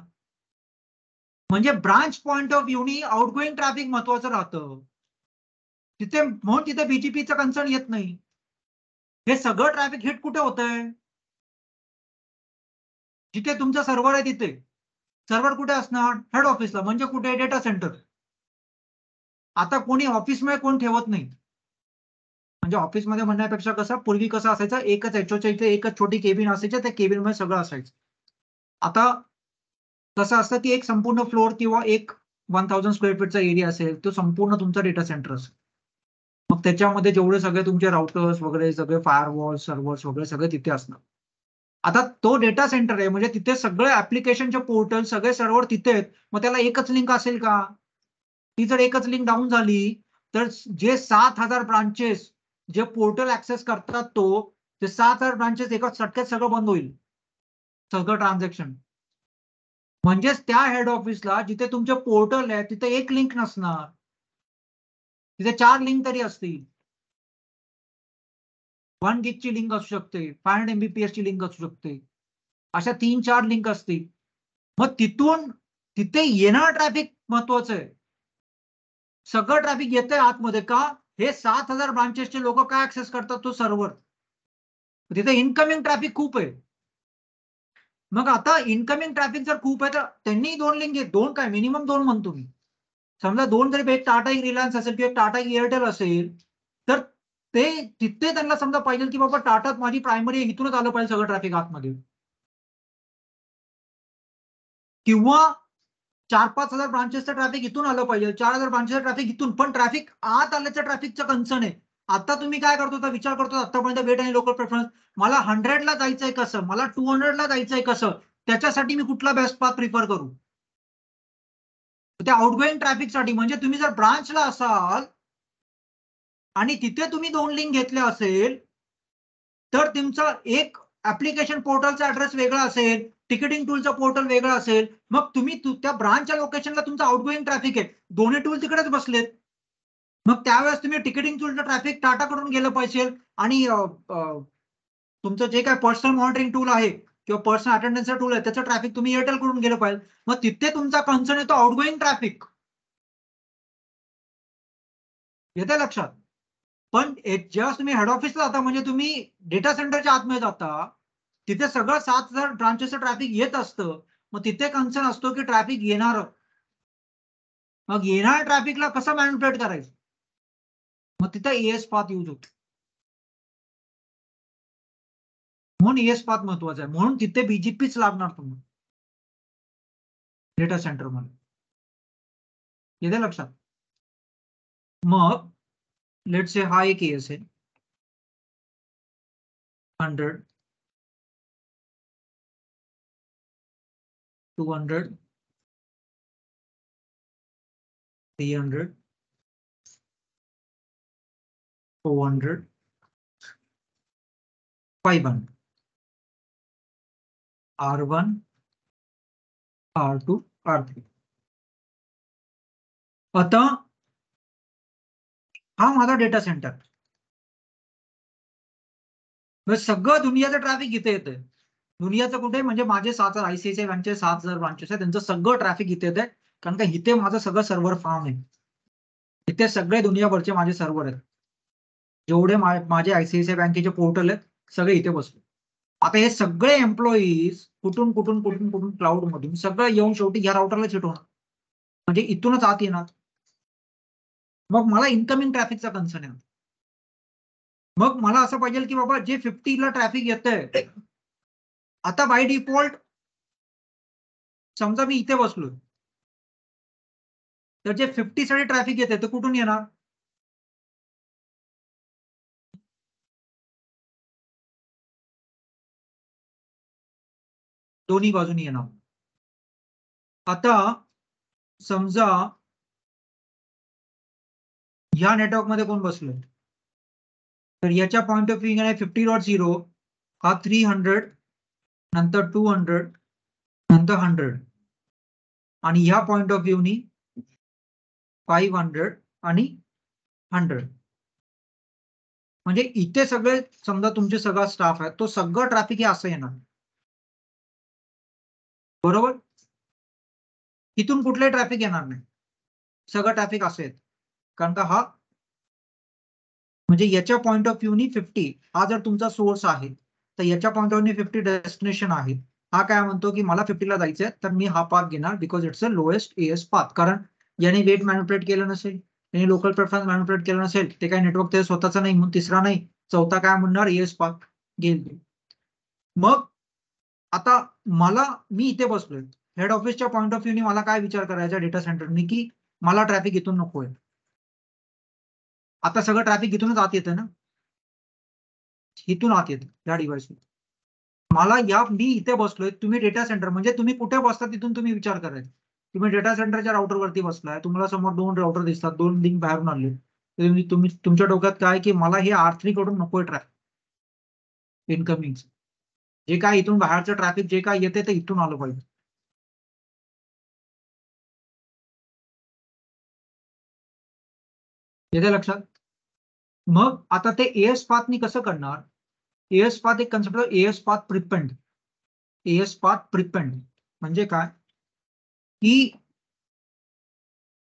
म्हणजे ब्रांच पॉइंट ऑफ व्ह्यूनी आउटगोईंग ट्रॅफिक महत्वाचं राहतं. तिथे म्हणून तिथे बीजीपीचं कन्सर्न येत नाही. हे सगळं ट्रॅफिक हिट कुठे होतंय? जिथे तुमचं सर्व्हर आहे तिथे. सर्व्हर कुठे असणार? हेड ऑफिसला. म्हणजे कुठे? Data centre. आता कोणी ऑफिसमध्ये कोण ठेवत नाही. म्हणजे ऑफिसमध्ये म्हणण्यापेक्षा पूर्वी कसं असायचं एकच एचओच्या इथे एकच छोटी केबिन असायची त्या केबिनमध्ये सगळं असायचं. आता कसं असतं की एक संपूर्ण फ्लोअर किंवा एक 1000 स्क्वेअर फीटचा एरिया असेल तो संपूर्ण तुमचा डेटा सेंटर असेल. मग त्याच्यामध्ये जेवढे सगळे तुमचे राउटर्स वगैरे सगळे फायरवॉल सर्व्हर्स वगैरे सगळे तिथे असणार. आता तो डेटा सेंटर आहे म्हणजे तिथे सगळे ऍप्लिकेशनचे पोर्टल सगळे सर्व्हर तिथे आहेत. मग त्याला एकच लिंक असेल का? ती जर एकच लिंक डाऊन झाली तर जे 7000 ब्रांचेस जे पोर्टल ऍक्सेस करतात ते 7000 ब्रांचेस एका झटक्यात सगळं बंद होईल. सगळं ट्रान्झॅक्शन. म्हणजेच त्या हेड ऑफिसला जिथे तुमचे पोर्टल आहे तिथे एक लिंक नसणार. तिथे 4 लिंक तरी असतील. 1 गिगची लिंक असू शकते, 500 MBPS ची लिंक असू शकते. अशा 3-4 लिंक असतील. मग तिथून तिथे येणार ट्रॅफिक महत्वाचं आहे. सगळं ट्रॅफिक येतंय आतमध्ये का? हे 7000 ब्रांचेसचे लोक काय ऍक्सेस करतात तो सर्व्हर. तिथे इनकमिंग ट्रॅफिक खूप आहे. मग आता इनकमिंग ट्रॅफिक जर खूप आहे तर त्यांनी 2 लिंक घेत 2 काय मिनिमम 2 म्हणतो मी. समजा 2 जरी एक टाटा रिलायन्स असेल किंवा टाटा एअरटेल असेल तर ते तिथे त्यांना समजा पाहिजे की बाबा टाटात माझी प्रायमरी इथूनच आलं पाहिजे सगळं ट्रॅफिक आतमध्ये. किंवा 4-5 हजार ब्रांचेसचं ट्रॅफिक इथून आलं पाहिजे 4000 ब्रांचेसचं ट्रॅफिक इथून पण ट्रॅफिक आत आल्याचं ट्रॅफिकचं कन्सर्न आहे. आता तुम्ही काय करतो तर विचार करतो आतापर्यंत वेट आणि लोकल प्रेफरन्स मला 100 ला जायचंय कसं मला 200 ला जायचंय कसं त्याच्यासाठी मी कुठला बेस्ट पाथ प्रिफर करू. त्या आउटगोईंग ट्रॅफिकसाठी म्हणजे तुम्ही जर ब्रांचला असाल आणि तिथे तुम्ही 2 लिंक घेतल्या असेल तर तुमचं एक ऍप्लिकेशन पोर्टलचा ऍड्रेस वेगळा असेल टिकिटिंग टूलचं पोर्टल वेगळं असेल मग तुम्ही त्या ब्रांचच्या लोकेशनला तुमचं आउटगोईंग ट्रॅफिक आहे दोन्ही टूल तिकडेच बसलेत. मग त्यावेळेस तुम्ही टिकिटिंग टूलचं ट्रॅफिक टाटाकडून गेलं पाहिजे आणि तुमचं जे काय पर्सनल मॉनिटरिंग टूल आहे किंवा पर्सनल अटेंडन्सचा टूल आहे त्याचं ट्रॅफिक तुम्ही एअरटेल कडून गेलं पाहिजे. मग तिथे तुमचा कन्सर्न येतो आउटगोईंग ट्रॅफिक. येते लक्षात. पण जेव्हा तुम्ही हेड ऑफिसला जाता म्हणजे तुम्ही डेटा सेंटरच्या आतमध्ये जाता तिथे सगळं 7000 ब्रांचेसचं ट्रॅफिक येत असतं. मग तिथे कन्सर्न असतो की ट्रॅफिक येणार. मग येणाऱ्या ट्रॅफिकला कसं मॅनिप्युलेट करायचं. मग तिथे ES पाथ यूज होतो. म्हणून ES पाथ महत्वाचा आहे म्हणून तिथे बीजीपीच लागणार तुम्हाला डेटा सेंटर मध्ये. येते लक्षात. मग लेट्स से हा एक ES आहे 100 200 300 400 500 R1 R2 R3. आता हा माझा डेटा सेंटर. सगळं दुनियाचं ट्रॅफिक इथे येतंय. दुनियाचं कुठे म्हणजे माझे 7000 ICICI बँकचे 7000 ब्रांचेस आहे त्यांचं सगळं ट्रॅफिक इथे येतंय कारण का इथे माझं सगळं सर्व्हर फार्म आहे. इथे सगळे दुनियाभरचे माझे सर्व्हर आहेत. जेवढे माझे ICICI बँकेचे पोर्टल आहेत सगळे इथे बसले. आता हे सगळे एम्प्लॉईज कुठून क्लाउड मधून सगळं येऊन शेवटी ह्या राउटरला हिट होणार. म्हणजे इथूनच आत येणार. मग मला इनकमिंग ट्रॅफिकचा कन्सर्न आहे. मग मला असं पाहिजे की बाबा जे 50 ला ट्रॅफिक येतंय आता बाय डिफॉल्ट समजा मी इथे बसलोय तर जे 50 साठी ट्रॅफिक येते ते कुठून येणार. दोन्ही बाजूनी येणार. आता समजा ह्या नेटवर्कमध्ये कोण बसलोय, तर याच्या पॉइंट ऑफ व्ह्यू 50.0 हा 300 नंतर 200 नंतर 100 आणि ह्या पॉइंट ऑफ व्ह्यूनी 500 आणि 100. म्हणजे इथे सगळे समजा तुमचे सगळा स्टाफ आहे, तो सगळं ट्रॅफिक हे असं येणार, बरोबर. इथून कुठलंही ट्रॅफिक येणार नाही, सगळं ट्रॅफिक असं येत, कारण का हा म्हणजे याच्या पॉइंट ऑफ व्ह्यूनी 50 हा जर तुमचा सोर्स आहे, तर याच्या पॉइंट ऑफ व्ह्यूनी 50 डेस्टिनेशन आहे. हा काय म्हणतो की मला 50 ला जायचंय, तर मी हा पाथ घेणार because it's a lowest as path. कारण याने वेट मॅनिपुलेट केलं नसेल, त्याने लोकल प्रेफरन्स मॅनिपुलेट केलं नसेल, ते काय नेटवर्क ते स्वतःचा नाही म्हणून तिसरा नाही, चौथा काय म्हणणार एएस पाथ घेईल. मग आता मी इथे बसलोय, हेड ऑफिसच्या पॉइंट ऑफ व्ह्यूनी मला काय विचार करायचा डेटा सेंटरनी, की मला ट्रॅफिक इथून नकोय. आता सगळं ट्रॅफिक इथूनच आत येतं ना, इथून आत येतं या डिव्हाइसवर. मी इथे बसलोय, तुम्ही डेटा सेंटर म्हणजे तुम्ही कुठे बसता तिथून तुम्ही विचार करायचा. तुम्ही डेटा सेंटरच्या राउटरवरती बसलाय, तुम्हाला समोर 2 राउटर दिसतात, 2 लिंक बाहेरून आले, तुम्ही तुमच्या डोक्यात काय की मला हे R3 कडून नकोय ट्रॅफिक इनकमिंग, जे काय इथून बाहेरचं ट्रॅफिक जे काय येते ते इथून आलं पाहिजे. येते लक्षात. मग आता ते एएस पाथनी कसं करणार, एएस पाथ एक concept AS path prepend. AS path prepend म्हणजे काय, की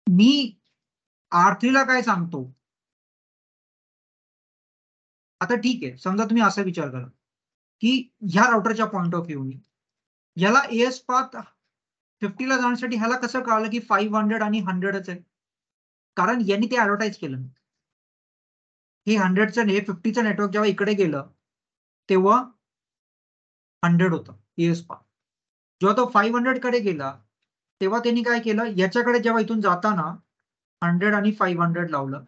मी R3 ला काय सांगतो. आता ठीक आहे, समजा तुम्ही असा विचार करा की ह्या राउटरच्या पॉइंट ऑफ व्ह्यूनी याला एएस पाथ 50 ला जाण्यासाठी ह्याला कसं कळालं की 500 आणि 100च आहे, कारण यांनी ते ऍडव्हर्टाइज केलं. हे 100चं हे 50चं नेटवर्क जेव्हा इकडे गेलं तेव्हा 100 होतं एएस पाथ. जेव्हा तो 500 कडे गेला तेव्हा त्यांनी काय केलं, याच्याकडे जेव्हा इथून जाताना 100 आणि 500 लावलं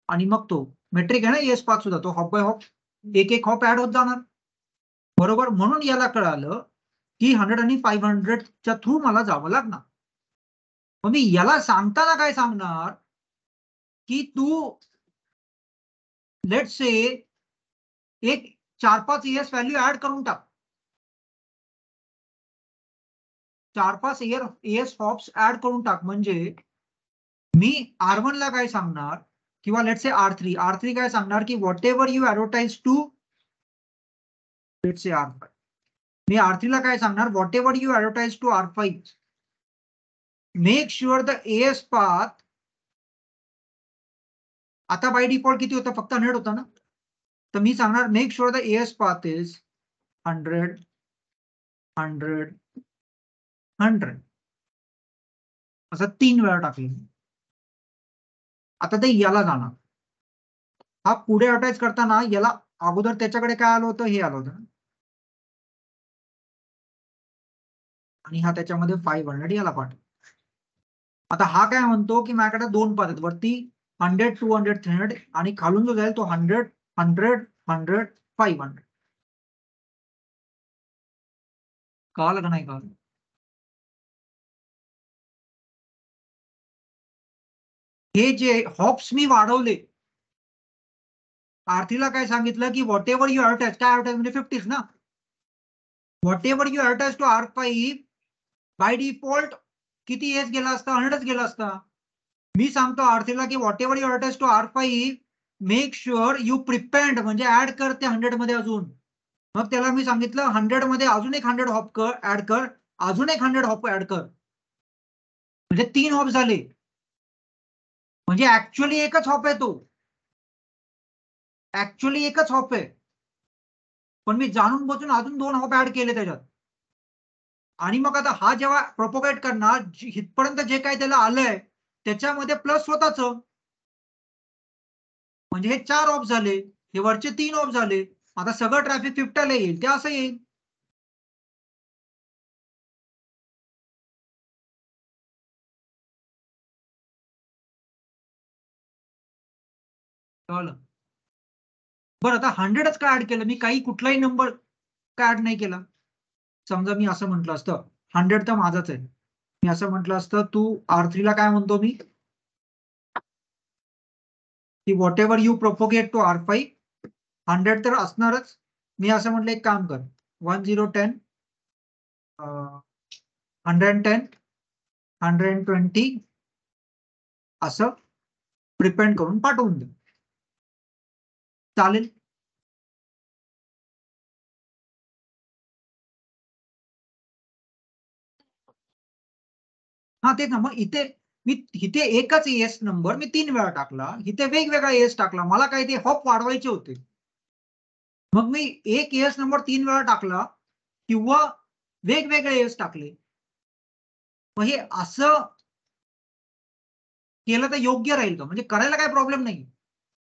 आणि मग तो मेट्रिक आहे ना एएस पाथ सुद्धा, तो हॉप बाय हॉप एक एक हॉप ऍड होत जाणार, बरोबर. म्हणून याला कळालं की 100 आणि 500च्या थ्रू मला जावं लागणार. मग मी याला सांगताना काय सांगणार की तू लेट्स से एक 4-5 एएस व्हॅल्यू ऍड करून टाक, 4-5 एएस हॉप्स ऍड करून टाक. म्हणजे मी R1 ला काय सांगणार किंवा लेट्स से R3 काय सांगणार की whatever you advertise to let's say R5. मी R3 ला काय सांगणार, whatever you advertise to R5 make sure the AS path. आता बाय डिफॉल्ट किती होतं, फक्त 100 होता ना, तर मी सांगणार make sure the AS path is 100 100 100 असं 3 वेळा टाकले. आता ते याला जाणार, हा पुढे अटॅच करताना याला अगोदर त्याच्याकडे काय आलं होतं, हे आलं होतं आणि हा त्याच्यामध्ये 500 याला पाठव. आता हा काय म्हणतो की माझ्याकडे 2 पाथ आहेत, वरती 100 200 300 आणि खालून जो जाईल तो 100 100 100 500. कळालं का नाही कळालं. हे जे हॉप्स मी वाढवले, आरतीला काय सांगितलं की व्हॉट एव्हर यू ऍडव्हर्टाइज, काय ऍडव्हर्टाइज म्हणजे 50 ना, whatever you advertise to R5 by default किती एस गेला असता, 100च गेला असता. मी सांगतो आरतीला की whatever you advertise to R5 make sure you prepend म्हणजे ऍड कर ते 100 मध्ये अजून. मग त्याला मी सांगितलं 100 मध्ये अजून एक 100 हॉप ऍड कर, अजून एक 100 हॉप ऍड कर, म्हणजे 3 हॉप झाले. म्हणजे ऍक्च्युअली एकच हॉप आहे तो, ऍक्च्युअली एकच हॉप आहे, पण मी जाणून बसून अजून 2 हॉप ऍड केले त्याच्यात. आणि मग आता हा जेव्हा प्रोपोगेट करणार इथपर्यंत जे काही त्याला आलंय त्याच्यामध्ये प्लस स्वतःच, म्हणजे हे 4 ऑफ झाले, हे वरचे 3 ऑफ झाले. आता सगळं ट्रॅफिक 50 ला येईल, ते असं येईल. कळलं. बरं आता 100च काय ऍड केलं, मी काही कुठलाही नंबर काय ऍड नाही केला. समजा मी असं म्हटलं असतं 100 तर माझाच आहे, मी असं म्हटलं असतं तू R3 ला काय म्हणतो मी की whatever you propagate to R5 100 तर असणारच. मी असं म्हटलं एक काम कर 1010 110 120 असं प्रिपेंड करून पाठवून दे. चालेल. हा तेच ना. मग इथे एकच एस नंबर मी 3 वेळा टाकला, इथे वेगवेगळा एस टाकला. मला काय ते हॉप वाढवायचे होते. मग मी एक एस नंबर 3 वेळा टाकला किंवा वेगवेगळे एस टाकले. मग हे असं केलं तर योग्य राहील का? म्हणजे करायला काय प्रॉब्लेम नाही,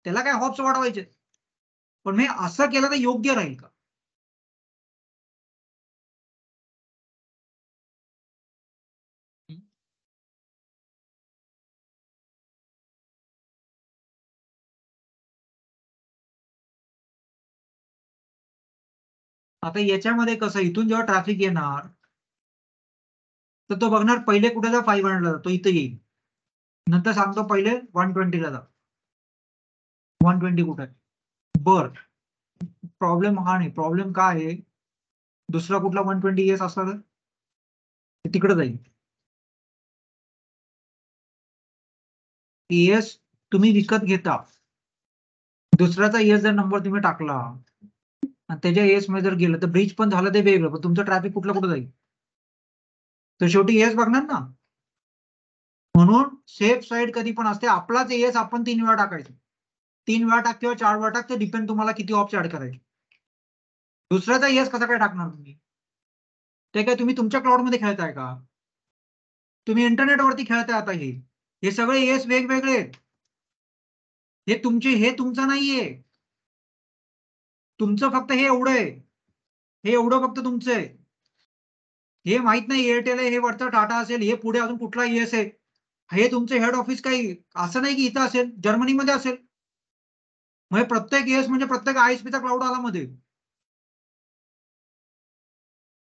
त्याला काय हॉप्स वाढवायचे, पण मी असं केलं तर योग्य राहील का? आता याच्यामध्ये कसं, इथून जेव्हा ट्रॅफिक येणार तर तो बघणार पहिले कुठे जा 500 ला, तो इथे येईल. नंतर सांगतो पहिले 120 ला जा. 120 कुठे आहे? बर, प्रॉब्लेम हा नाही. प्रॉब्लेम काय आहे, दुसरा कुठला 120 एस असला तर ते तिकडे जाईल. एस तुम्ही विकत घेता, दुसऱ्याचा एस जर नंबर तुम्ही टाकला आणि त्याच्या एस मध्ये जर गेलं तर ब्रिज पण झालं ते वेगळं, पण तुमचं ट्रॅफिक कुठलं जाईल? तर शेवटी एस बघणार ना. म्हणून सेफ साईड कधी पण असते. आपलाच एस आपण 3 वेळा टाकायचं. 3 वेळा टाक किंवा 4 वेळा टाक, ते डिपेंड तुम्हाला किती ऑप्शन ऍड करायचे. दुसऱ्याचा एस कसा काय टाकणार तुम्ही? ते काय तुम्ही तुमच्या क्लाउडमध्ये खेळताय का? तुम्ही इंटरनेटवरती खेळताय आता. हे सगळे एस वेगवेगळे आहेत. हे तुमचं नाहीये. तुमचं फक्त हे एवढं आहे. हे एवढं फक्त तुमचं आहे. हे माहित नाही एअरटेल आहे, हे वरचं टाटा असेल, हे पुढे अजून कुठला एस आहे. हे तुमचे हेड ऑफिस काही असं नाही की इथं असेल, जर्मनीमध्ये असेल. म्हणजे प्रत्येक एस म्हणजे प्रत्येक आयएसपीचा क्लाउड आला मध्ये.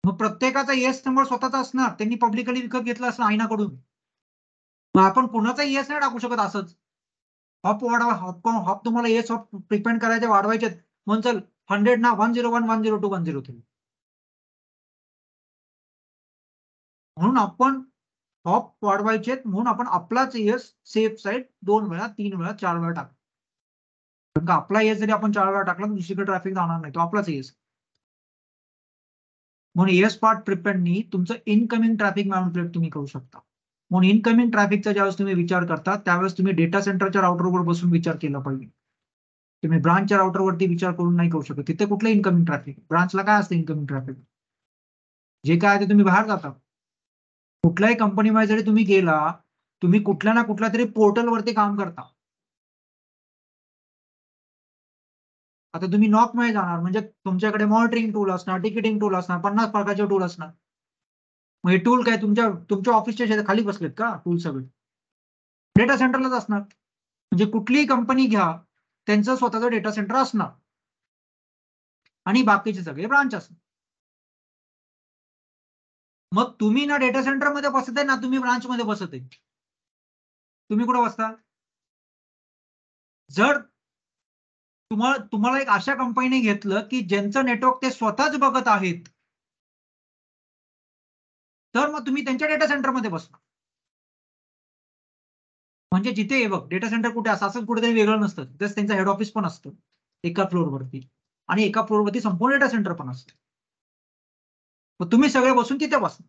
मग प्रत्येकाचा एस नंबर स्वतःचा असणार, त्यांनी पब्लिकली विकत घेतला असणार आयनाकडून. मग आपण कुणाचा एस नाही टाकू शकत असंच. हॉप वाढवा, हॉप तुम्हाला एस हॉप प्रिपेंड करायचे, वाढवायचे म्हणून चल 100 ना 101 102 103. म्हणून आपण हॉप वाढवायचे म्हणून आपण आपलाच एस सेफ साईड 2 वेळा 3 वेळा 4 वेळा टाकतो. कारण का आपला एस जरी आपण 4 वेळा टाकला तर दुसरीकडे ट्रॅफिक जाणार नाही, तो आपलाच एस. म्हणून एस पार्ट प्रिपेंडनी तुमचं इनकमिंग ट्रॅफिक मॅनिप्युलेट तुम्ही करू शकता. म्हणून इनकमिंग ट्रॅफिकचा ज्यावेळेस तुम्ही विचार करता त्यावेळेस तुम्ही डेटा सेंटरच्या राउटरवर बसून विचार केला पाहिजे. तुम्ही ब्रांचच्या राउटरवरती विचार करून नाही करू शकत. तिथे कुठलं इनकमिंग ट्रॅफिक, ब्रांचला काय असतं इनकमिंग ट्रॅफिक? जे काय आहे ते तुम्ही बाहेर जाता. कुठल्याही कंपनीमध्ये जरी तुम्ही गेला, तुम्ही कुठल्या ना कुठल्या तरी पोर्टलवरती काम करता. आता तुम्ही नॉक मध्ये जाणार म्हणजे तुमच्याकडे मॉनिटरिंग टूल असणार, टिकिटिंग टूल असणार, 50 प्रकारचे टूल असणार. मग हे टूल काय तुमच्या ऑफिसच्या खाली बसलेत का टूल? सगळे डेटा सेंटरलाच असणार. म्हणजे कुठलीही कंपनी घ्या, त्यांचं स्वतःचं डेटा सेंटर असणार आणि बाकीचे सगळे ब्रांच असणार. मग तुम्ही ना डेटा सेंटरमध्ये बसत आहे ना तुम्ही ब्रांचमध्ये बसत आहे. तुम्ही कुठे बसता? जर तुम्हाला एक अशा कंपनीने घेतलं की ज्यांचं नेटवर्क ते स्वतःच बघत आहेत, तर मग तुम्ही त्यांच्या डेटा सेंटरमध्ये बसणार. म्हणजे जिथे बघ डेटा सेंटर कुठे असं कुठेतरी वेगळं नसतं, तिथेच त्यांचं हेड ऑफिस पण असतं एका फ्लोअरवरती, आणि एका फ्लोअरवरती संपूर्ण डेटा सेंटर पण असतं. मग तुम्ही सगळे बसून तिथे बसा.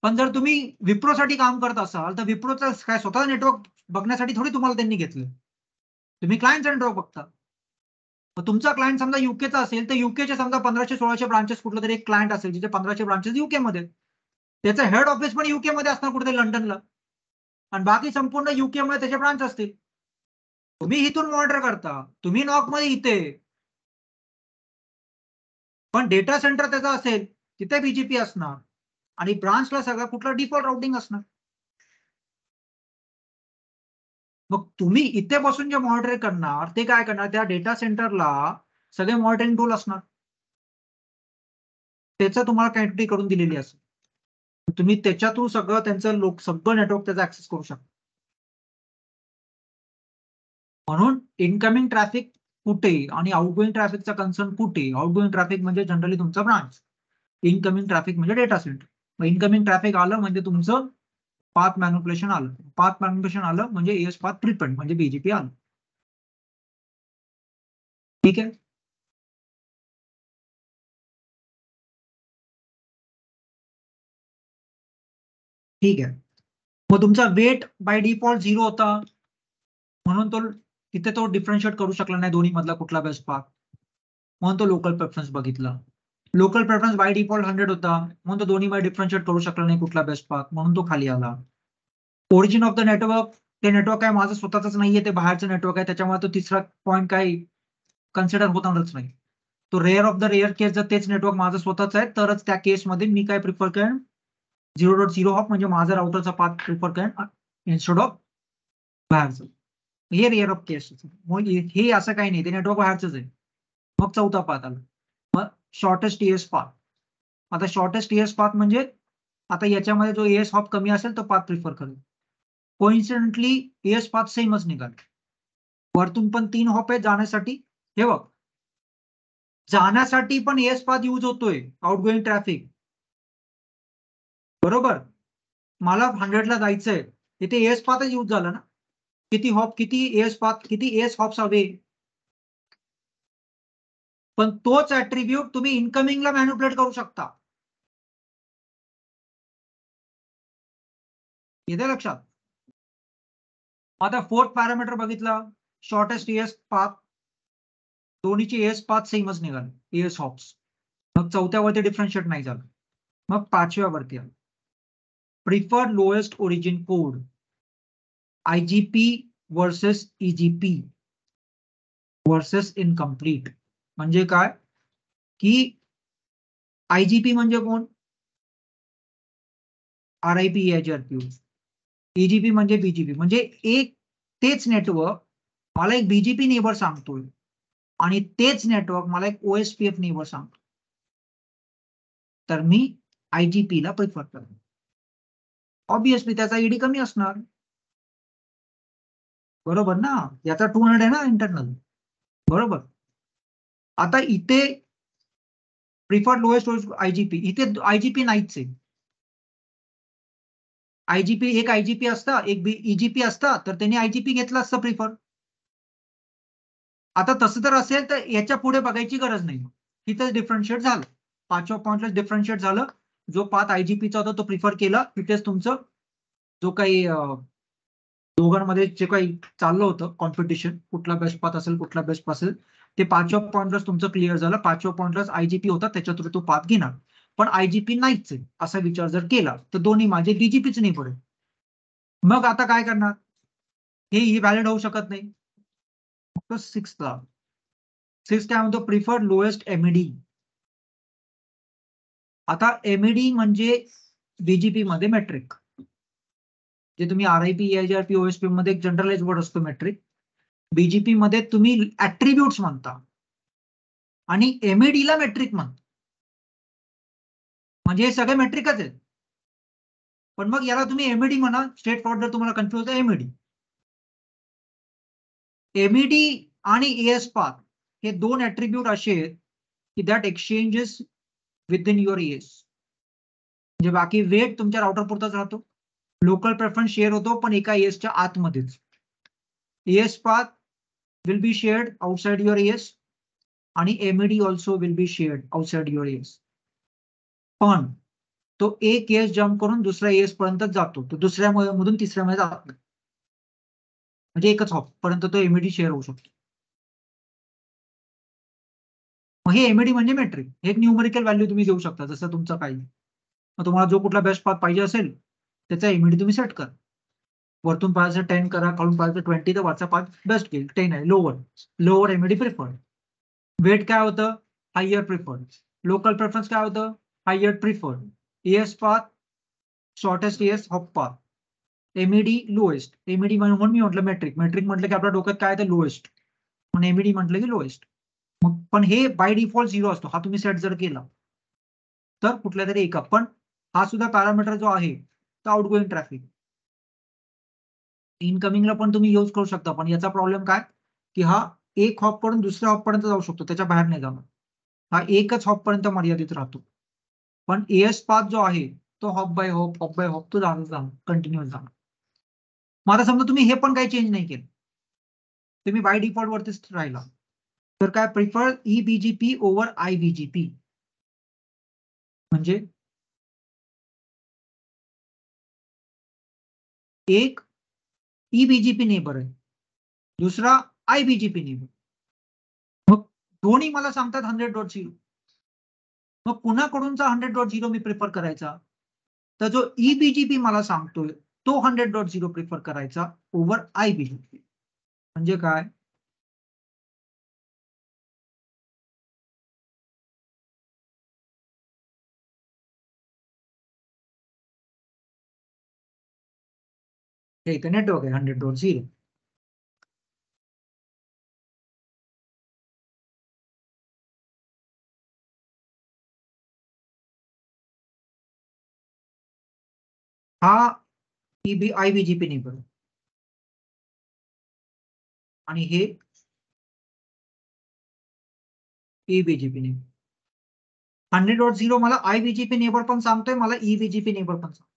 पण जर तुम्ही विप्रोसाठी काम करत असाल तर विप्रोचं काय स्वतः नेटवर्क बघण्यासाठी थोडी तुम्हाला त्यांनी घेतलं. तुम्ही क्लायंटचा नेटवर्क बघता. मग तुमचा क्लायंट समजा युकेचा असेल तर युकेचे समजा 1500-1600 ब्रांचेस कुठलं तरी एक क्लायंट असेल जिथे 1500 ब्रांचेस युके मध्ये. त्याचं हेड ऑफिस पण युके मध्ये असणार कुठेतरी लंडनला, आणि बाकी संपूर्ण युके मध्ये त्याचे ब्रांच असतील. तुम्ही इथून मॉनिटर करता, तुम्ही नॉक मध्ये इथे, पण डेटा सेंटर त्याचा असेल तिथे बीजीपी असणार आणि ब्रांचला सगळं कुठलं डिफॉल्ट राउटिंग असणार. मग तुम्ही इथे बसून जे मॉनिटर करणार ते काय करणार, त्या डेटा सेंटरला सगळे मॉनिटरिंग टूल असणार, त्याचं तुम्हाला कनेक्टिव्हिटी करून दिलेली असेल. तुम्ही त्याच्या थ्रू सगळं त्यांचं सगळं नेटवर्क त्याचा ऍक्सेस करू शकता. म्हणून इनकमिंग ट्रॅफिक कुठे आणि आउटगोईंग ट्रॅफिकचा कन्सर्न कुठे. आउटगोईंग ट्रॅफिक म्हणजे जनरली तुमचा ब्रांच, इनकमिंग ट्रॅफिक म्हणजे डेटा सेंटर. मग इनकमिंग ट्रॅफिक आलं म्हणजे तुमचं पाथ मॅनिप्युलेशन आलं. पाथ मॅनिप्युलेशन आलं म्हणजे एएस पाथ प्रिपेंड म्हणजे बीजीपी आलं. ठीक आहे. ठीक आहे. मग तुमचा वेट बाय डिफॉल्ट 0 होता म्हणून तो तिथे तो डिफरन्शिएट करू शकला नाही दोन्ही मधला कुठला बेस्ट पाथ, म्हणून तो लोकल प्रेफरन्स बघितला. लोकल प्रेफरन्स बाय डिफॉल्ट 100 होता म्हणून तो दोन्ही मध्ये डिफरन्शिएट करू शकला नाही कुठला बेस्ट पाथ, म्हणून तो खाली आला. ओरिजिन ऑफ द नेटवर्क, ते नेटवर्क काय माझं स्वतःच नाहीये, ते बाहेरचं नेटवर्क आहे, त्याच्यामुळे तो तिसरा पॉईंट काही कन्सिडर होणारच नाही. तो रेअर ऑफ द रेअर केस जर तेच नेटवर्क माझं स्वतःच आहे तरच त्या केसमध्ये मी काय प्रिफर करेन 0.0 हॉप म्हणजे माझा राउटरचा पाथ प्रिफर करेन इन्स्टेड ऑफ बाहेरचं. हे रेअर ऑफ केस. मग हे असं काही नाही, ते नेटवर्क बाहेरच आहे. मग चौथा पाथ आला, मग शॉर्टेस्ट टीएस पाथ. आता शॉर्टेस्ट टीएस पाथ म्हणजे आता याच्यामध्ये जो एएस हॉप कमी असेल तो पाथ प्रिफर करेल. कोइन्सिडेंटली एएस पाथ सेमच निघाल. वरतून पण 3 हॉप आहे जाण्यासाठी. हे बघ, जाण्यासाठी पण एएस पाथ यूज होतोय आउटगोईंग ट्रॅफिक, बरोबर. मला 100 ला जायचंय, तिथे एएस पाथच यूज झाला ना. किती हॉप, किती एएस पाथ, किती एएस हॉप्स हवे. पण तोच ऍट्रिब्यूट तुम्ही इनकमिंगला मॅनिप्युलेट करू शकता. येते लक्षात. आता फोर्थ पॅरामीटर बघितला, शॉर्टेस्ट एएस पाथ. दोन्हीची एएस पाथ सेमच निघाले, एएस हॉप्स. मग चौथ्यावरती डिफरन्शिएट नाही झालं. मग पाचव्यावरती आलं, preferred lowest origin code, IGP versus EGP versus incomplete. म्हणजे काय की आयजीपी म्हणजे कोण, आरआयपी एजआरपी. ईजीपी म्हणजे बीजीपी. म्हणजे एक तेच नेटवर्क मला एक बीजीपी नेबर सांगतोय आणि तेच नेटवर्क मला एक ओएसपीएफ नेबर सांगतो, तर मी आयजीपी ला प्रिफर करतो. ऑब्विसली त्याचा ईडी कमी असणार, बरोबर ना. याचा 200 आहे ना इंटरनल, बरोबर. आता इथे प्रिफर्ड लोएस्ट आयजीपी, इथे आयजीपी नाहीच आहे. आयजीपी एक आयजीपी असता, एक ईजीपी असता तर त्यांनी आयजीपी घेतला असतं प्रिफर. आता तसं जर असेल तर याच्या पुढे बघायची गरज नाही, तिथेच डिफरन्शिएट झालं. पाचव्या पॉईंटला डिफरन्शिएट झालं. जो पाथ आयजीपीचा होता तो प्रिफर केला, तिथेच तुमचं जो काही दोघांमध्ये जे काही चाललं होतं कॉम्पिटिशन, कुठला बेस्ट पाथ असेल कुठला बेस्ट पाथ असेल, ते पाचव्या पॉईंटलाच तुमचं क्लिअर झालं. पाचव्या पॉईंटलाच आयजीपी होता, त्याच्या थ्रू तो पाथ घेणार. पण आयजीपी नाहीच आहे असा विचार जर केला तर दोन्ही माझे बीजीपीच नाही पडेल. मग आता काय करणार, हे व्हॅलिड होऊ शकत नाही. फक्त सिक्स काय म्हणतो, प्रिफर्ड लोएस्ट एमईडी. आता एमईडी म्हणजे बीजीपी मध्ये मेट्रिक, जे तुम्ही आरआयपी एजआरपी ओएसपी मध्ये एक जनरलाइज वर्ड असतो मेट्रिक. बीजीपी मध्ये तुम्ही ऍट्रिब्यूट्स म्हणता आणि एमईडी ला मेट्रिक म्हणता. म्हणजे हे सगळे मेट्रिकच आहेत. पण मग याला तुम्ही एमईडी म्हणा, स्ट्रेट फॉरवर्ड जर तुम्हाला कन्फ्युज होतं एमईडी. एमईडी आणि एएस पाथ हे दोन ऍट्रिब्यूट असे आहेत की that exchanges with in your as. म्हणजे बाकी वेट तुमच्या राउटर पुरताच राहतो, लोकल प्रेफरन्स शेअर होतो पण एका एएसच्या आतमध्येच. AS path will be shared outside your AS आणि MED also will be shared outside your AS. पण तो एक एएस जम्प करून दुसऱ्या एएस पर्यंत जातो, तो दुसऱ्या मधून तिसऱ्यामध्ये जात नाही. म्हणजे एकच हॉप पर्यंत तो एमईडी शेअर होऊ शकतो. मग हे एमईडी म्हणजे मेट्रिक, हे एक न्यूमरिकल व्हॅल्यू तुम्ही देऊ शकता जसं तुमचं काही. मग तुम्हाला जो कुठला बेस्ट पाथ पाहिजे असेल त्याचा एमईडी तुम्ही सेट करा. वरतून पाहायचं 10 करा, खालून पाहायचं 20, तर वरचा पाथ बेस्ट घेईल. 10 आहे लोअर एमईडी प्रिफर्ड. वेट काय होतं, हायर प्रिफर्ड. लोकल प्रेफरन्स काय होतं, higher preferred. AS path shortest AS hop path. MED lowest. MED म्हणून मी म्हटलं मेट्रिक म्हटलं की आपल्या डोक्यात काय आहे, लोएस्ट. पण एमईडी म्हटलं की लोएस्ट. मग पण हे बाय डिफॉल्ट 0 असतो, हा तुम्ही सेट जर केला तर कुठल्या तरी एका. पण हा सुद्धा पॅरामीटर जो आहे तो आउटगोईंग ट्रॅफिक. इनकमिंगला पण तुम्ही यूज करू शकता, पण याचा प्रॉब्लेम काय, की हा एक हॉप कडून दुसऱ्या हॉप पर्यंत जाऊ शकतो, त्याच्या बाहेर नाही जाणार. हा एकच हॉप पर्यंत मर्यादित राहतो. पण एएस पाथ जो आहे तो हॉप बाय हॉप तो जाणार कंटिन्युअस जाणार. मग आता समजा तुम्ही हे पण काही चेंज नाही केलं, तुम्ही बाय डिफॉल्ट वरतीच राहिला, तर काय प्रिफर ईबीजीपी ओव्हर आयबीजीपी. म्हणजे एक ईबीजीपी नेबर आहे, दुसरा आयबीजीपी नेबर. मग दोन्ही मला सांगतात 100.0. मग कुणाकडूनचा 100.0 मी प्रिफर करायचा? तर जो ईबीजीपी मला सांगतोय तो 100.0 प्रिफर करायचा ओव्हर आयबीजीपी. म्हणजे काय? हे इथं नेटवर्क आहे 100.0. हा आयबीजीपी नेबर आणि हे ईबीजीपी नेबर. 100.0 मला आयबीजीपी नेबर पण सांगतोय, मला ईबीजीपी नेबर पण सांगतोय.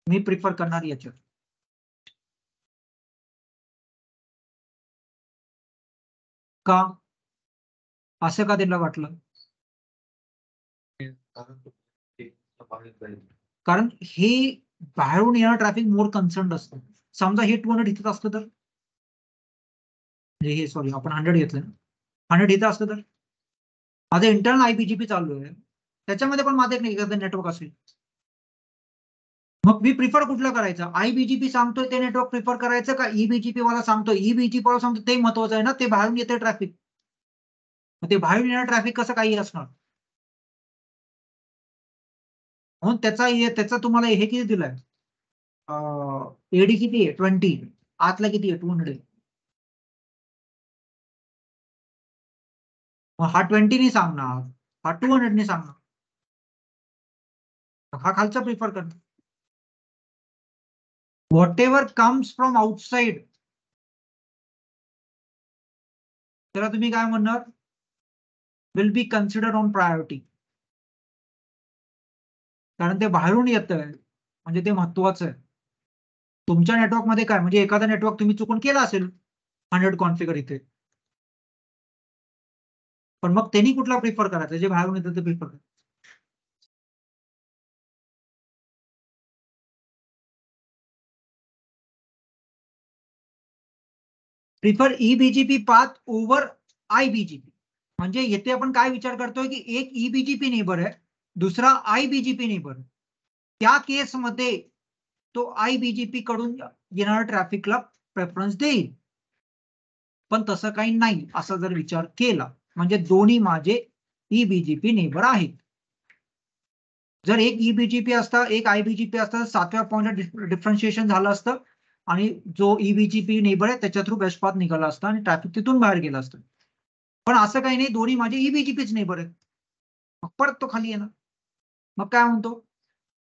मी प्रिफर करणार याच्यात. का? असं का त्यांना वाटलं? कारण हे बाहेरून येणार ट्रॅफिक मोर कन्सर्न असतं. समजा हे 200 इथं असतं तर, हे सॉरी आपण 100 घेतलं ना, 100 इथं असतं तर माझं इंटरनल आयबीजीपी चालू आहे, त्याच्यामध्ये पण माझं एक नेटवर्क असेल. मग मी प्रिफर कुठलं करायचं? आयबीजीपी सांगतोय ते नेटवर्क प्रिफर करायचं का ईबीजीपी वाला सांगतोय? ईबीजीपी वाला सांगतो ते महत्वाचं आहे ना, ते बाहेरून येते ट्रॅफिक. मग ते बाहेरून येणार ट्रॅफिक कसं काही असणार? म्हणून त्याचा तुम्हाला हे किती दिलंय? एडी किती आहे? 20. आतला किती आहे? 200. मग हा 20 नाही सांगणार, हा 200 नाही सांगणार. हा खालचा प्रिफर करणार. What ever comes from outside, त्याला तुम्ही काय म्हणणार? Will be considered on priority. कारण ते बाहेरून येतंय म्हणजे ते महत्वाचं आहे. तुमच्या नेटवर्कमध्ये काय म्हणजे एखादा नेटवर्क तुम्ही चुकून केला असेल 100 कॉन्फिगर इथे, पण मग त्यांनी कुठला प्रिफर करायचा? जे बाहेरून येतं ते प्रिफर करायचं. Prefer eBGP path over iBGP. म्हणजे येथे आपण काय विचार करतोय की एक ईबीजीपी नेबर आहे, दुसरा आयबीजीपी नेबर. त्या केसमध्ये तो आयबीजीपी कडून येणाऱ्या ट्रॅफिकला प्रेफरन्स देईल. पण तसं काही नाही असा जर विचार केला, म्हणजे दोन्ही माझे ईबीजीपी नेबर आहेत. जर एक ईबीजीपी असता एक आयबीजीपी असता, 7व्या पॉईंटला डिफरन्शिएशन झालं असतं आणि जो ईबीजीपी नेबर आहे त्याच्या थ्रू बेस्ट पाथ निघाला असता आणि ट्रॅफिक तिथून बाहेर गेलं असतं. पण असं काही नाही, दोन्ही माझे ईबीजीपीच नेबर आहेत. मग परत तो खाली येणार. मग काय म्हणतो?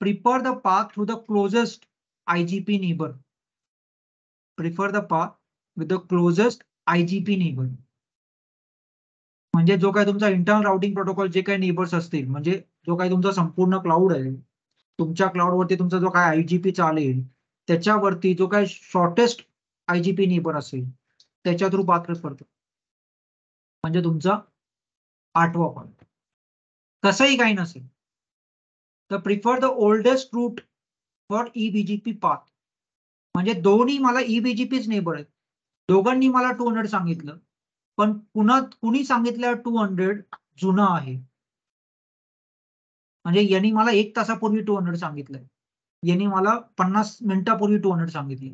Prefer the path through the closest IGP neighbour. Prefer the path with the closest IGP neighbour. म्हणजे जो काही तुमचा इंटरनल राउटिंग प्रोटोकॉल जे काही नेबर्स असतील, म्हणजे जो काही तुमचा संपूर्ण क्लाउड आहे, तुमच्या क्लाउडवरती तुमचा जो काय आयजीपी चालेल त्याच्यावरती जो काही शॉर्टेस्ट आयजीपी नेबर असेल त्याच्या थ्रू पाथ प्रिफर करतो. म्हणजे तुमचा 8वा पॉईंट. तसंही काही नसेल तर prefer the oldest route for eBGP path. म्हणजे दोन्ही मला ईबीजीपीच नेबर आहेत, दोघांनी मला 200 सांगितलं, पण कुणी सांगितलं 200 जुनं आहे. म्हणजे यांनी मला 1 तासापूर्वी 200 सांगितलंय, यांनी मला 50 मिनिटापूर्वी 200 सांगितले.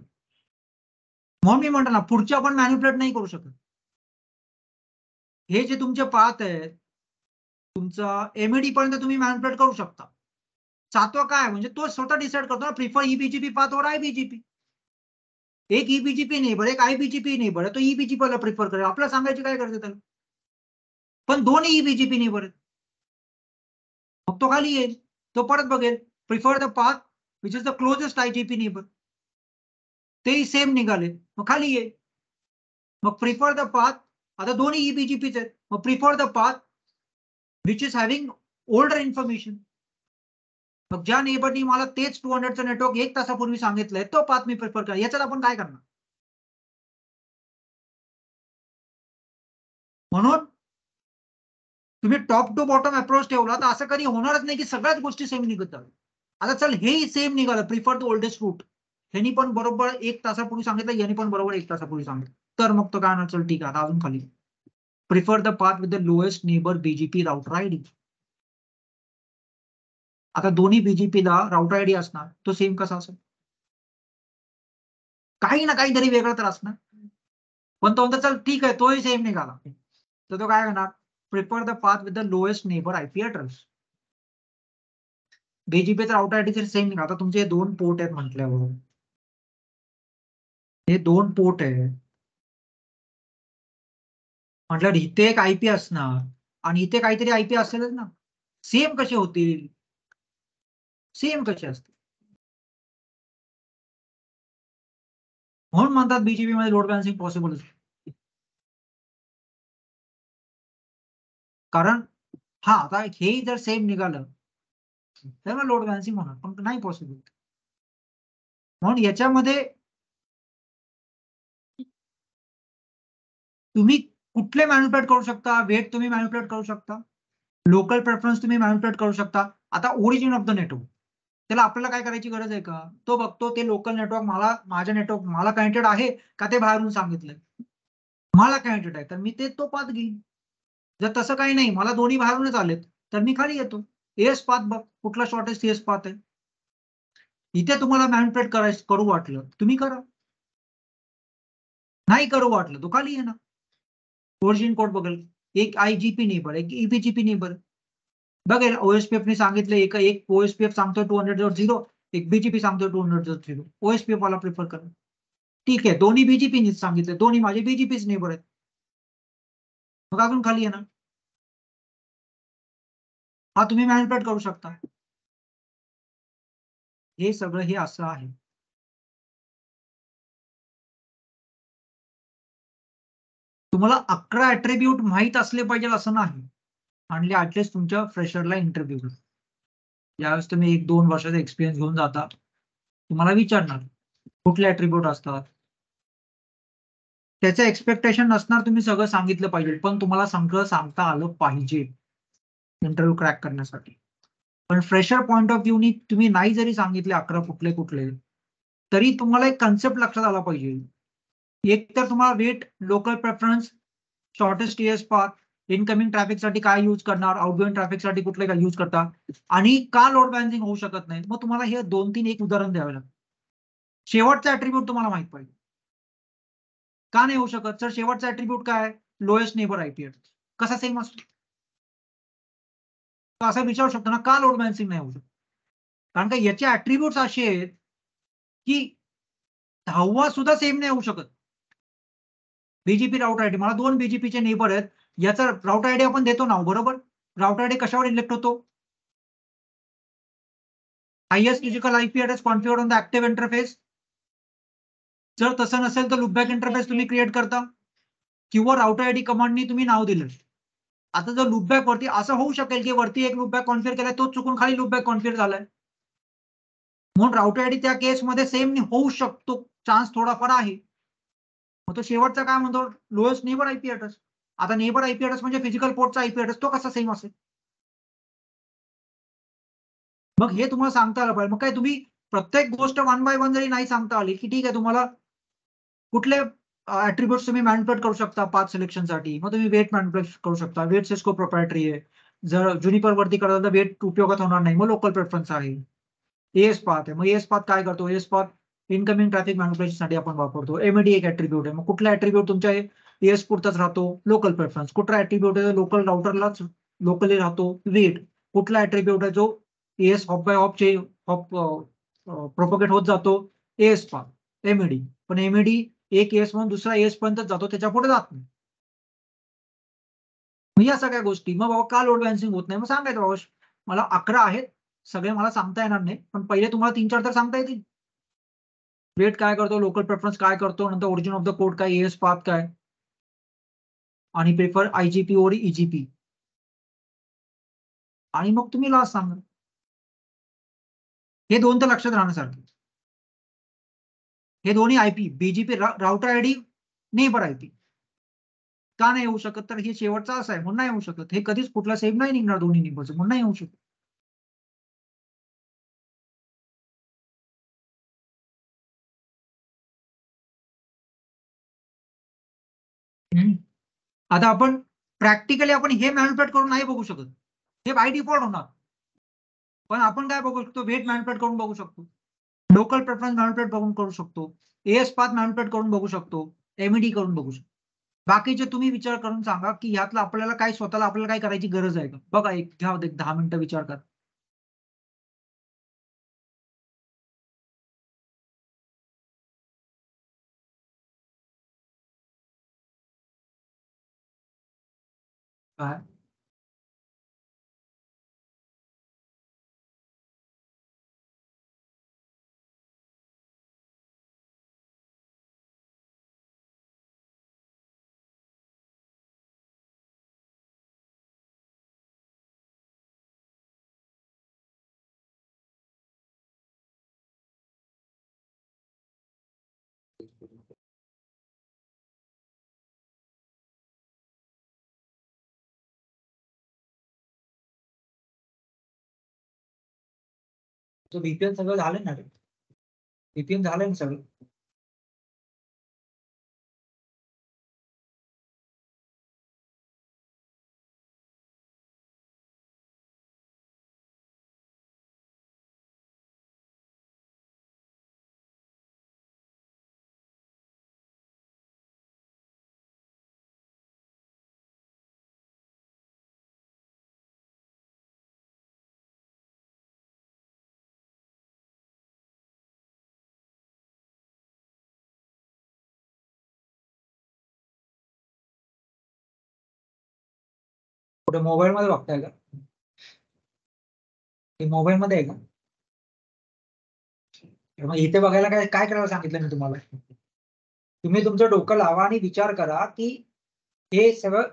म्हणून मी म्हणतो ना, पुढचे आपण मॅनिप्युलेट नाही करू शकत. हे जे तुमचे पाथ आहेत, तुमचा एमएडी पर्यंत तुम्ही मॅनिप्युलेट करू शकता. 7वा काय म्हणजे तो स्वतः डिसाइड करतो ना, प्रिफर ईबीजीपी पाथ और आयबीजीपी. एक ईबीजीपी नेबर एक आयबीजीपी नेबर आहे, तो ईबीजीपीला प्रिफर करेल. आपल्याला सांगायची काय गरज आहे त्याला? पण दोन्ही ईबीजीपी नेबर आहेत. मग तो खाली येईल, तो परत बघेल prefer the path which is the closest IGP neighbour. तेही सेम निघाले, मग खाली येईल. मग प्रिफर द पाथ, आता दोन्ही बीजीपीच आहेत, मग prefer the path which is having older information. मग ज्या नेबरनी मला तेच 200चं नेटवर्क 1 तासापूर्वी सांगितलंय तो पाथ मी प्रिफर करा. याच्यात आपण काय करणार? म्हणून तुम्ही टॉप टू बॉटम अप्रोच ठेवला तर असं कधी होणारच नाही की सगळ्याच गोष्टी सेम निघत. आता चल हेही सेम निघालं, प्रिफर द ओल्डेस्ट रूट, ह्यांनी पण बरोबर 1 तासापूर्वी सांगितलं, यांनी पण बरोबर 1 तासापूर्वी सांगितलं, तर मग तो काय म्हणणार, चल ठीक आहे, आता अजून खाली prefer the path with the lowest neighbour BGP router ID. आता दोन्ही बीजीपीला राउटर आयडी असणार, तो सेम कसा असेल? काही ना काहीतरी वेगळं तर असणार. पण तो म्हणतो चल ठीक आहे, तोही सेम निघाला, तर तो काय करणार, prefer the path with the lowest neighbour IP address. बीजीपीचा राउटर आयडी सेम निघाला. आता तुमचे 2 पोर्ट आहेत म्हटल्यावर, हे 2 पोर्ट आहे म्हटल्यावर इथे एक आयपी असणार आणि इथे काहीतरी आयपी असेलच ना. सेम कसे होतील? सेम कसे असतील? म्हणून म्हणतात बीजीपी मध्ये लोड बॅलन्सिंग पॉसिबल असते. कारण हा आता हेही जर सेम निघालं तर मग लोड बॅलन्सिंग होणार, पण नाही पॉसिबल. म्हणून याच्यामध्ये तुम्ही कुठले मॅनिप्युलेट करू शकता? वेट तुम्ही मॅनिप्युलेट करू शकता, लोकल प्रेफरन्स तुम्ही मॅनिप्युलेट करू शकता. आता ओरिजिन ऑफ द नेटवर्क, त्याला आपल्याला काय करायची गरज आहे का? तो बघतो ते लोकल नेटवर्क माझ्या नेटवर्क मला कनेक्टेड आहे का ते बाहेरून सांगितलंय. मला कनेक्टेड आहे तर मी तो पाथ घेईन. जर तसं काही नाही, मला दोन्ही बाहेरूनच आलेत, तर मी खाली येतो. एस पाथ बघ, कुठला शॉर्टेस्ट एस पाथ आहे. इथे तुम्हाला मॅनिप्युलेट करू वाटलं तुम्ही करा, नाही करू वाटलं तो खाली येणार. ओरिजिन कोड बघेल, एक आयजीपी नेबर, एक ईबीजीपी नेबर बघेल. ओएसपीएफ ने सांगितलं, एक ओएसपीएफ सांगतोय 200.0, एक बीजीपी सांगतोय 200.0. ओएसपीएफ वाला प्रिफर करा. ठीक आहे, दोन्ही बीजीपीनीच सांगितलं, दोन्ही माझे बीजीपीच नेबर आहेत, मग अजून खाली येणार. हा तुम्ही मॅनिप्युलेट करू शकता. हे सगळं हे असं आहे. तुम्हाला 11 ऍट्रिब्यूट माहित असले पाहिजे असं नाही, आणि ऍटलिस्ट तुमच्या फ्रेशरला इंटरव्ह्यू, ज्यावेळेस तुम्ही 1-2 वर्षाचा एक्सपिरियन्स घेऊन जाता, तुम्हाला विचारणार कुठले ऍट्रिब्यूट असतात. त्याचं एक्सपेक्टेशन नसणार तुम्ही सगळं सांगितलं पाहिजे, पण तुम्हाला सगळं सांगता आलं पाहिजे इंटरव्ह्यू क्रॅक करण्यासाठी. पण फ्रेशर पॉइंट ऑफ व्ह्यूनी तुम्ही नाही जरी सांगितले 11 कुठले कुठले, तरी तुम्हाला एक कन्सेप्ट लक्षात आला पाहिजे. एक तर तुम्हाला weight, local preference, shortest TS path, incoming ट्रॅफिकसाठी काय यूज करणार, आउटगोइंग ट्रॅफिकसाठी कुठले काय यूज करता, आणि का लोड बॅलन्सिंग होऊ शकत नाही. मग तुम्हाला हे 2-3 एक उदाहरण द्यावे लागेल. शेवटचा ऍट्रिब्यूट तुम्हाला माहित पाहिजे. का नाही होऊ शकत? सर शेवटचा ऍट्रिब्यूट काय? Lowest neighbour IP address. कसा सेम असतो? असं विचारू शकतो ना, का लोड बॅलन्सिंग नाही होऊ शकत? कारण का याचे ऍट्रिब्यूट्स असे आहेत की 10वा सुद्धा सेम नाही होऊ शकत. बीजीपी राउटर आयडी, मला 2 बीजीपीचे नेबर आहेत, याचा राउटर आयडी आपण देतो ना, बरोबर? राउटर आयडी कशावर इलेक्ट होतो? Highest physical IP address configured on the active interface. जर तसं नसेल तर लूपबॅक इंटरफेस तुम्ही क्रिएट करता किंवा राउटर आयडी कमांडनी तुम्ही नाव दिलं. आता जर लूपबॅक वरती असं होऊ शकेल की वरती एक लूपबॅक कॉन्फिगर केलाय, तो चुकून खाली लूपबॅक कॉन्फिगर झालाय, म्हणून राउटर आयडी त्या केसमध्ये सेम होऊ शकतो, चान्स थोडाफार आहे. मग तो शेवटचा काय म्हणतो? Lowest neighbour IP address. आता नेबर आयपी ऍड्रेस म्हणजे फिजिकल पोर्टचा आयपी ऍड्रेस, तो कसा सेम असेल? मग हे तुम्हाला सांगता आलं पाहिजे. मग काय तुम्ही प्रत्येक गोष्ट 1 बाय 1 जरी नाही सांगता आली, की ठीक आहे, तुम्हाला कुठले ऍट्रिब्यूट्स तुम्ही मॅनिप्युलेट करू शकता पाथ सिलेक्शनसाठी, मग तुम्ही वेट मॅनिप्युलेट करू शकता. वेट सिस्को प्रोप्रायटरी आहे. जर जुनिपर वरती कराल तर वेट उपयोगात होणार नाही, मग लोकल प्रेफरन्स आहे. एएस पाथ आहे, मग एएस पाथ काय करतो? एएस पाथ इनकमिंग ट्रॅफिक मॅनिप्युलेशनसाठी आपण वापरतो. एमएडी एक ऍट्रिब्यूट आहे, मग कुठला ऍट्रिब्यूट तुमच्या एएस पुरताच राहतो? Local preference. कुठला ऍट्रिब्यूट आहे लोकल राउटरलाच लोकली राहतो? वेट. कुठला ऍट्रिब्यूट आहे जो AS hop by hop propagate होत जातो? AS path, MED. पण एमएडी एक एस म्हणून दुसरा एस पर्यंत जातो, त्याच्या पुढे जात नाही. मग या सगळ्या गोष्टी, मग बाबा का लोड बॅलन्सिंग होत नाही? मग सांगायचं बाबा मला 11 आहेत, सगळे मला सांगता येणार नाही, पण पहिले तुम्हाला 3-4 तर सांगता येतील. वेट काय करतो, लोकल प्रेफरन्स काय करतो, नंतर ओरिजिन ऑफ द कोड काय, एएस पाथ काय, आणि प्रिफर IGP ओर EGP. आणि मग तुम्ही लास्ट सांगा. हे दोन तर लक्षात राहण्यासारखे. हे दोन्ही IP BGP router ID neighbour IP. का नाही येऊ शकत? तर हे शेवटचा असा आहे म्हणून नाही येऊ शकत. हे कधीच कुठला सेम नाही निघणार दोन्ही नेबरचं म्हणून नाही येऊ शकत. आता आपण प्रॅक्टिकली आपण हे मॅनिप्युलेट करून नाही बघू शकत. हे बाय डिफॉल्ट होणार. पण आपण काय बघू शकतो? वेट मॅनिप्युलेट करून बघू शकतो. लोकल प्रेफरन्स मॅनिप्युलेट बघून करू शकतो. AS पाथ मॅनिप्युलेट करून बघू शकतो. MED करून बघू शकतो. बाकीचे तुम्ही विचार करून सांगा की यातलं आपल्याला काय स्वतःला आपल्याला काय करायची गरज आहे का? बघा घ्या 10 मिनिटं विचार करा. काय? VPN सगळं झालं ना रे? VPN झालंय ना सगळं? कुठे मोबाईल मध्ये बघताय का? हे मोबाईल मध्ये आहे का? मग इथे बघायला काय काय करायला सांगितलं मी तुम्हाला? तुम्ही तुमचं डोकं लावा आणि विचार करा की हे सगळं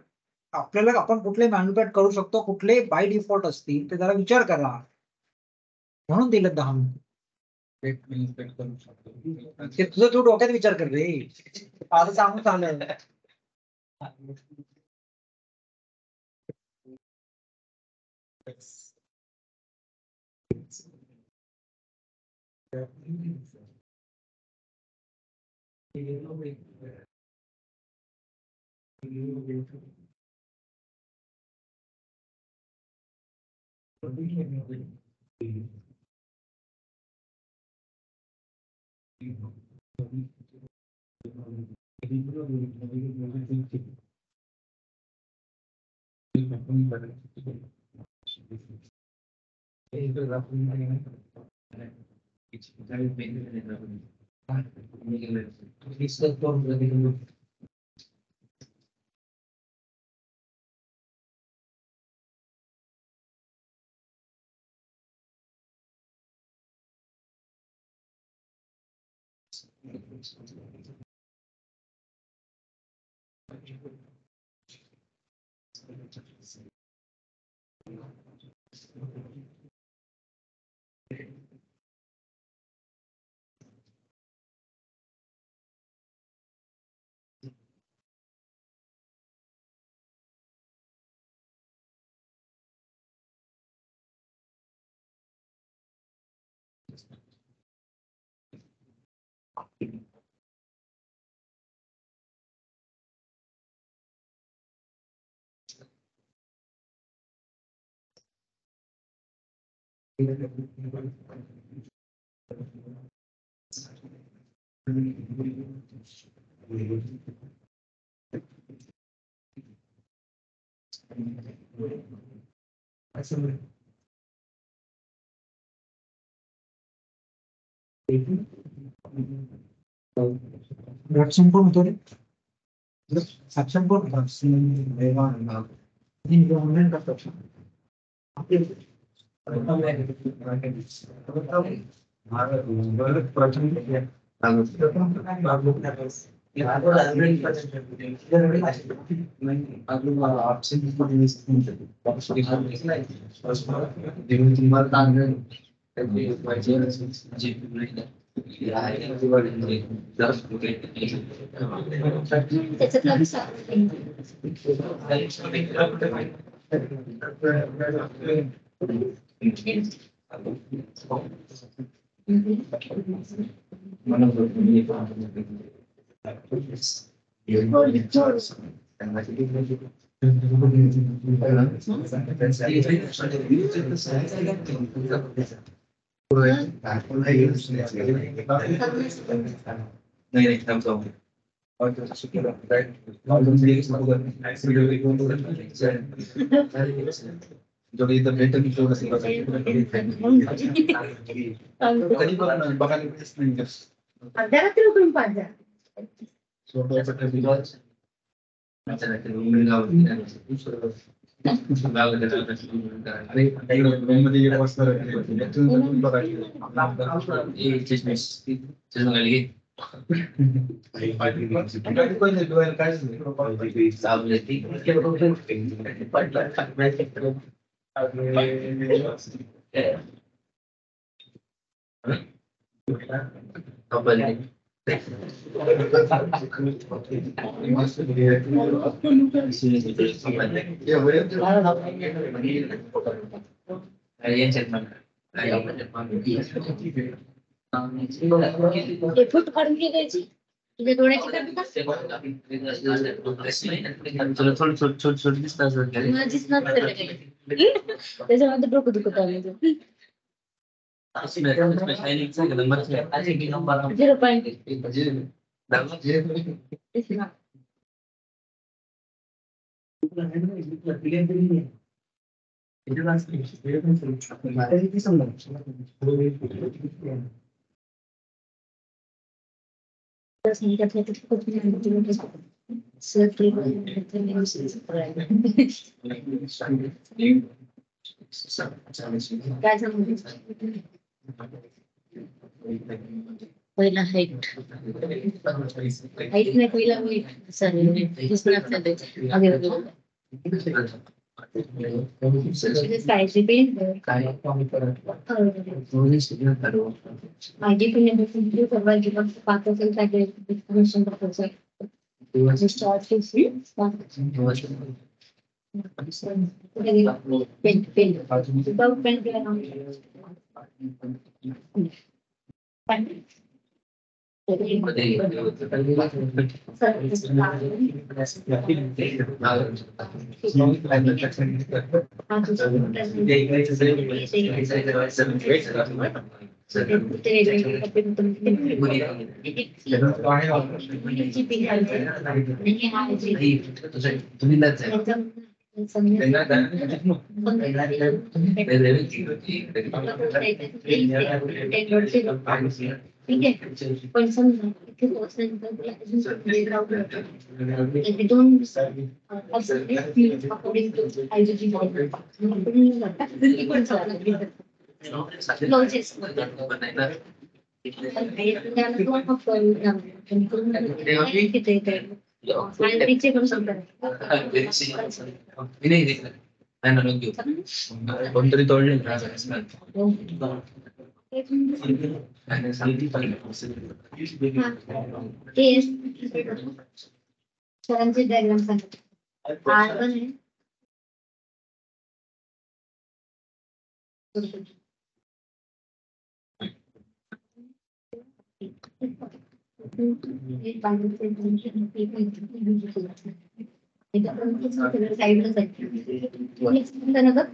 आपल्याला आपण कुठले मॅनिप्युलेट करू शकतो, कुठले बाय डिफॉल्ट असतील ते जरा विचार करा. म्हणून दिलं 10 मिनिट. ते तुझं तू डोक्यात विचार कर रे. असं सांगून चाललं. सक्षम कोण होतो रे? सक्षम कोण होता? ऑनलाईन का सक्षम? त्याच्यातला बी साखर. अर्ध्या रात्री उठून पाहिजे. फुट काढून घे द्यायची. तुझ्या डोळ्याची करते का? मला दिसणार नाही. त्याच्यामध्ये डोकं दुखत आहे. 0.5 काय सांगू? पहिला हाईट नाही, पहिला वेट. सॉरी, दिसणार काळजी पेन माझी पुण्य परवाजी पाच असेल काय ठीक आहे. पण समजा इथे पोहोचल्यानंतर कोणतरी तोडले सरांचे डायग्राम सांगतो.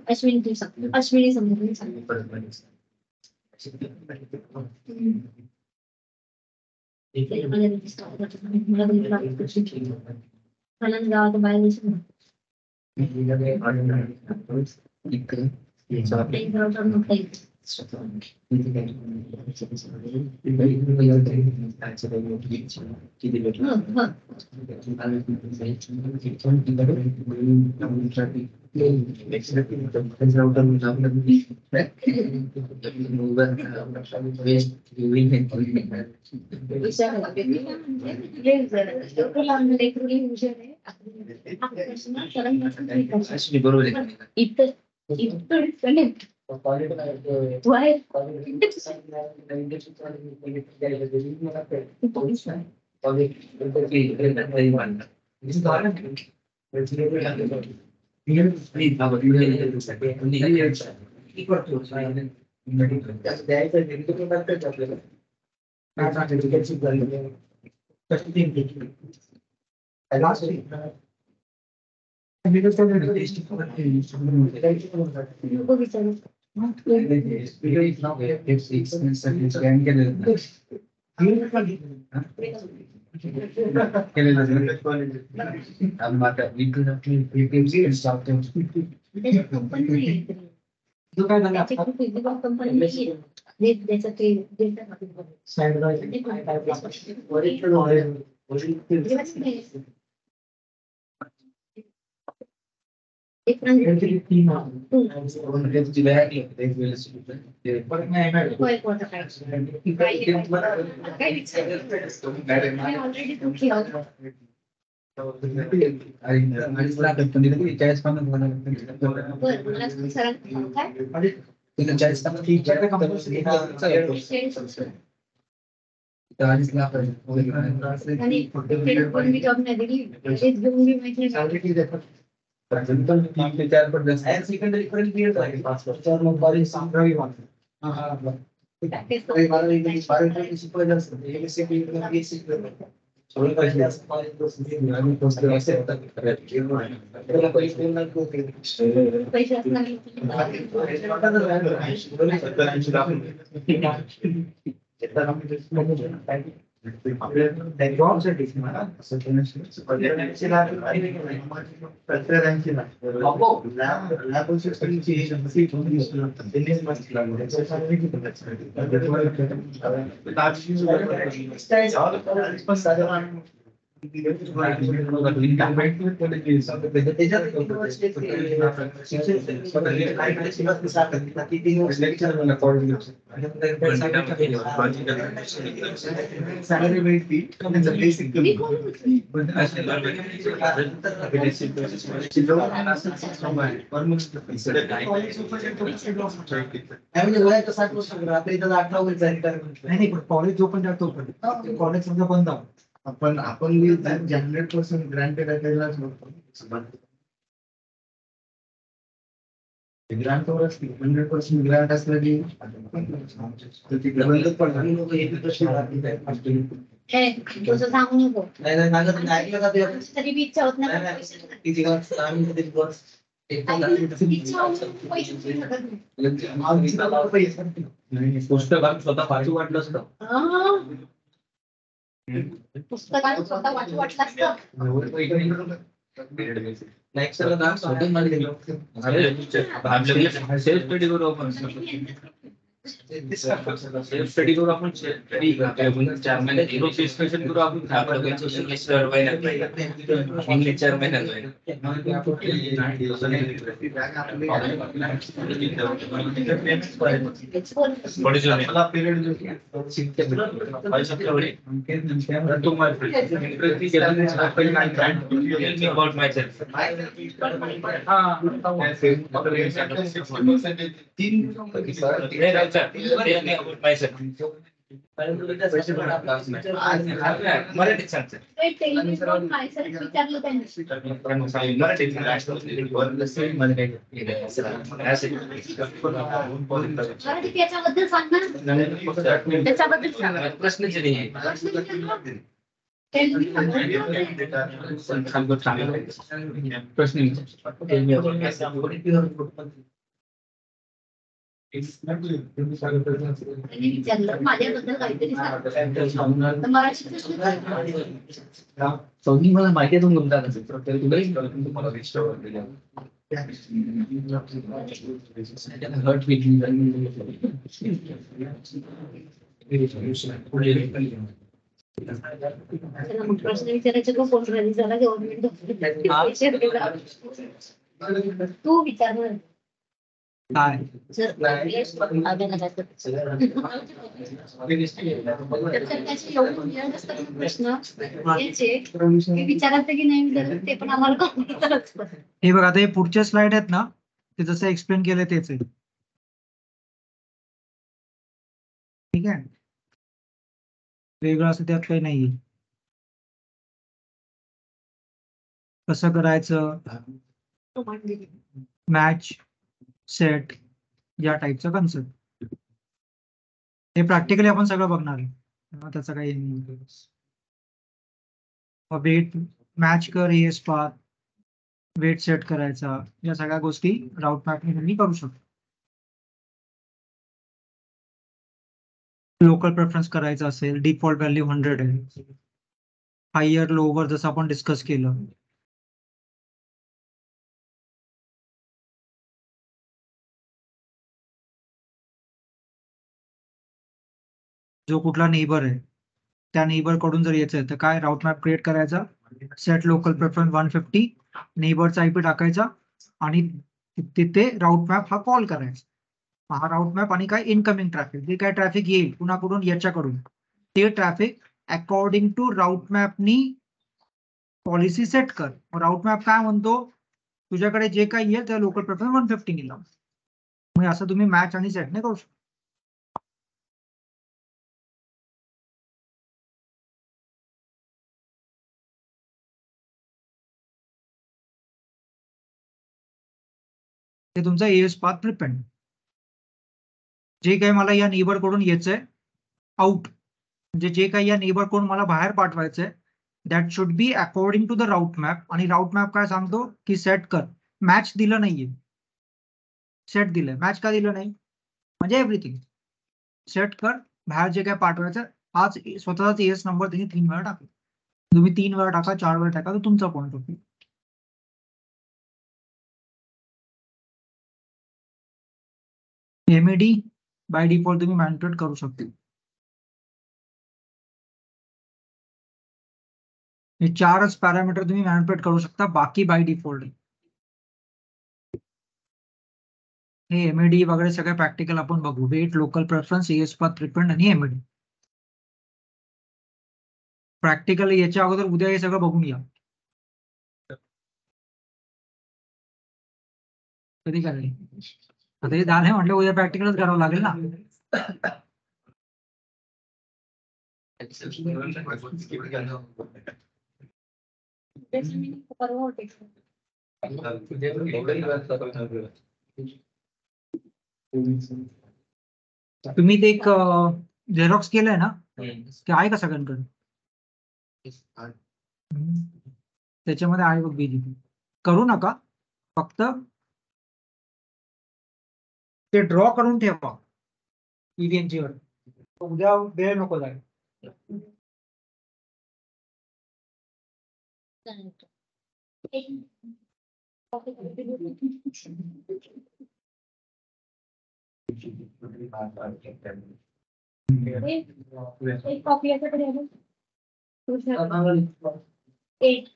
अश्विनी तू सांग. अश्विनी समजून सांग. गावात बाहेर बरोबर इतर कॉलेज जो पण जातो कॉलेज समजा बंद आपण 100% ग्रँटेड अटेंडन्स बघतो. ग्रँटवर 100% ग्रँट असलं की तुझं सांगू नको नाही तरी बी इच्छा होत नाही पुस्तकात स्वतः वाचू वाटलं असतं. पुस्तकात स्वतः वाचू वाटलं असतं. सेल्फ स्टडी करू आपण. सेल्फ स्टडी करू आपण. 4 महिने डिस्कशन करू आपण. इंग्लिश 4 महिन्यात मराठीत सांगते. त्याच्याबद्दल सांग ना. त्याच्याबद्दल सांग. प्रश्नच नाही. विचारलं माझ्याबद्दल काहीतरी सांग. मराठी मला माहिती आहे तुम्ही हर्ट त्याला मग प्रश्न विचारायचे का कोण राहिली जरा गव्हर्नमेंट तू विचार ना. काय जर त्याचे एवढं weird असतात ना प्रश्न याचे की विचारायचं की नाही विचारायचं ते पण आम्हाला कळत असतं. हे बघा आता हे पुढचे स्लाइड आहेत ना ते जसं एक्सप्लेन केलं तेच आहे. ठीक आहे वेगळं असं त्यात काही नाहीये. कसं करायचं मॅच सेट या टाईपचा कन्सेप्ट हे प्रॅक्टिकली आपण सगळं बघणार आहे तेव्हा त्याचा काही वेट मॅच कर एस पाथ वेट सेट करायचा या सगळ्या गोष्टी राऊट मॅपने तुम्ही करू शकता. लोकल प्रेफरन्स करायचं असेल डिफॉल्ट व्हॅल्यू 100 आहे हायर लोवर जसं आपण डिस्कस केलं. जो कुठला नेबर आहे त्या नेबर कडून जर यायचं तर काय राऊट मॅप क्रिएट करायचा सेट लोकल प्रेफरन्स 150 नेबरचा आयपी टाकायचा आणि तिथे राऊट मॅप हा कॉल करायचा. हा राऊट मॅप आणि काय इनकमिंग ट्रॅफिक जे काय ट्रॅफिक येईल कुणाकडून याच्याकडून ते ट्रॅफिक अकॉर्डिंग टू राऊट मॅपनी पॉलिसी सेट कर. राऊट मॅप काय म्हणतो तुझ्याकडे जे काही येईल त्या लोकल प्रेफरन्स 150 निघाला. म्हणजे असं तुम्ही मॅच आणि सेट नाही करू शकता. ते तुमचा एएस पाथ प्रिपेंड जे काही मला या नेबर कडून यायचंय आउट म्हणजे जे काही या नेबर कडून मला बाहेर पाठवायचंय that should be according to the route map. आणि राऊट मॅप काय सांगतो की सेट कर. मॅच दिलं नाहीये सेट दिलंय. मॅच का दिलं नाही म्हणजे एव्हरीथिंग सेट कर बाहेर जे काय पाठवायचं हाच स्वतःचाच एएस नंबर त्यांनी 3 वेळा टाकला. तुम्ही 3 वेळा टाका 4 वेळा टाका तर तुमचा point of view. MAD by default तुम्ही मॅनिपुलेट करू शकता. हे 4च पॅरामीटर तुम्ही मॅनिपुलेट करू शकता बाकी बाय डिफॉल्ट. हे एमएडी वगैरे सगळे प्रॅक्टिकल आपण बघू. Weight local preference AS path prepend आणि एमएडी प्रॅक्टिकल याच्या अगोदर उद्या हे सगळं बघून या. कधी करायला आता हे झालंय म्हटलं उद्या प्रॅक्टिकलच करावं लागेल ना. परवा होते तुम्ही ते एक झेरॉक्स केलंय ना ते आहे का सगळ्यांकडे त्याच्यामध्ये आहे बघ बीजीपी करू नका फक्त ते ड्रॉ करून ठेवा ईव्हीएमची वर उद्या वेळ नको जाईल. एक कॉपी याच्याकडे आहे ना? एक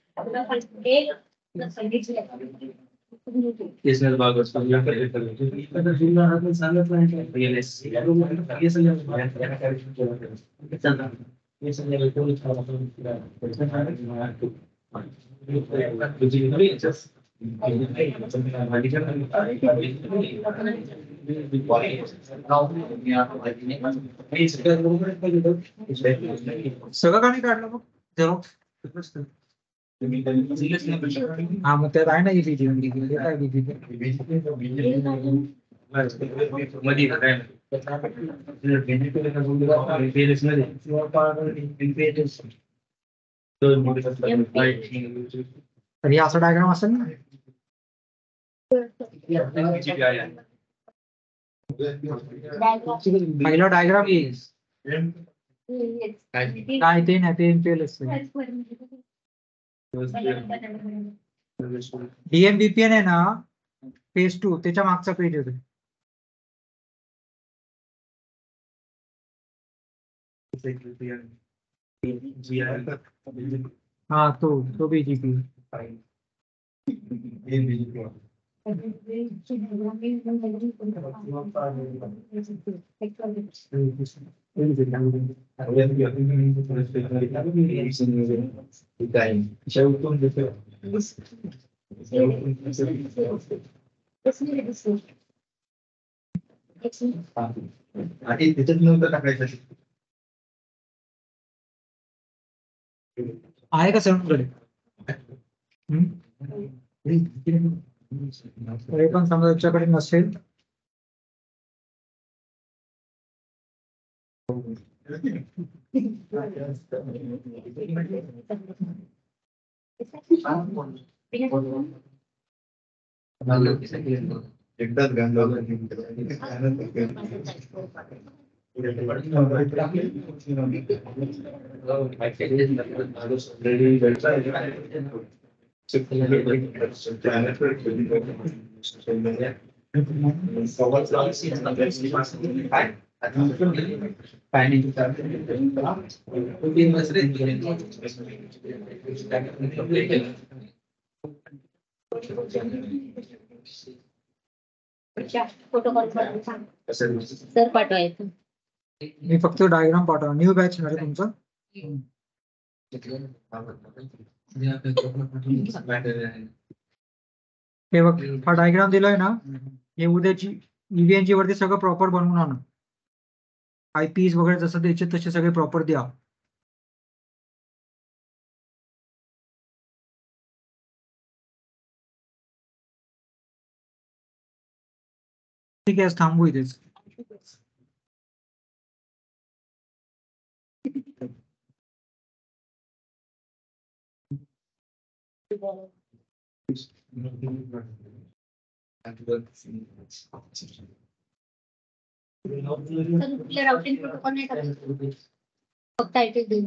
सगळं का नाही काढलं मग झेरॉक्स हा मग त्यात आहे ना बीजीपी काय बीजीपी तर हे असं डायग्राम असेल ना पहिला डायग्राम येईल काय ते नाही ते फेलच डीएमबीपीएन आहे ना फेज 2 त्याच्या मागचा पेज येतो. हा तो बीजीपी. आणि त्याच्यात नंतर टाकायचं. आहे का सरांकडे? तरी पण समजा त्याच्याकडे नसेल एकदाच गांडवलं. फोटो कॉल सर पाठवायचं. मी फक्त डायग्राम पाठवा. न्यू बॅच आहे तुमचं. हे बघ हा डायग्राम दिलाय ना, हे उद्याची EVNG वरती सगळं प्रॉपर बनवून आणा. IPs वगैरे जसं द्यायचे तसे सगळे प्रॉपर द्या. ठीक आहे, आज थांबू इथेच. कुठल्या राउटिंग प्रोटोकॉल नाही टाकायचं, फक्त आयटी देऊन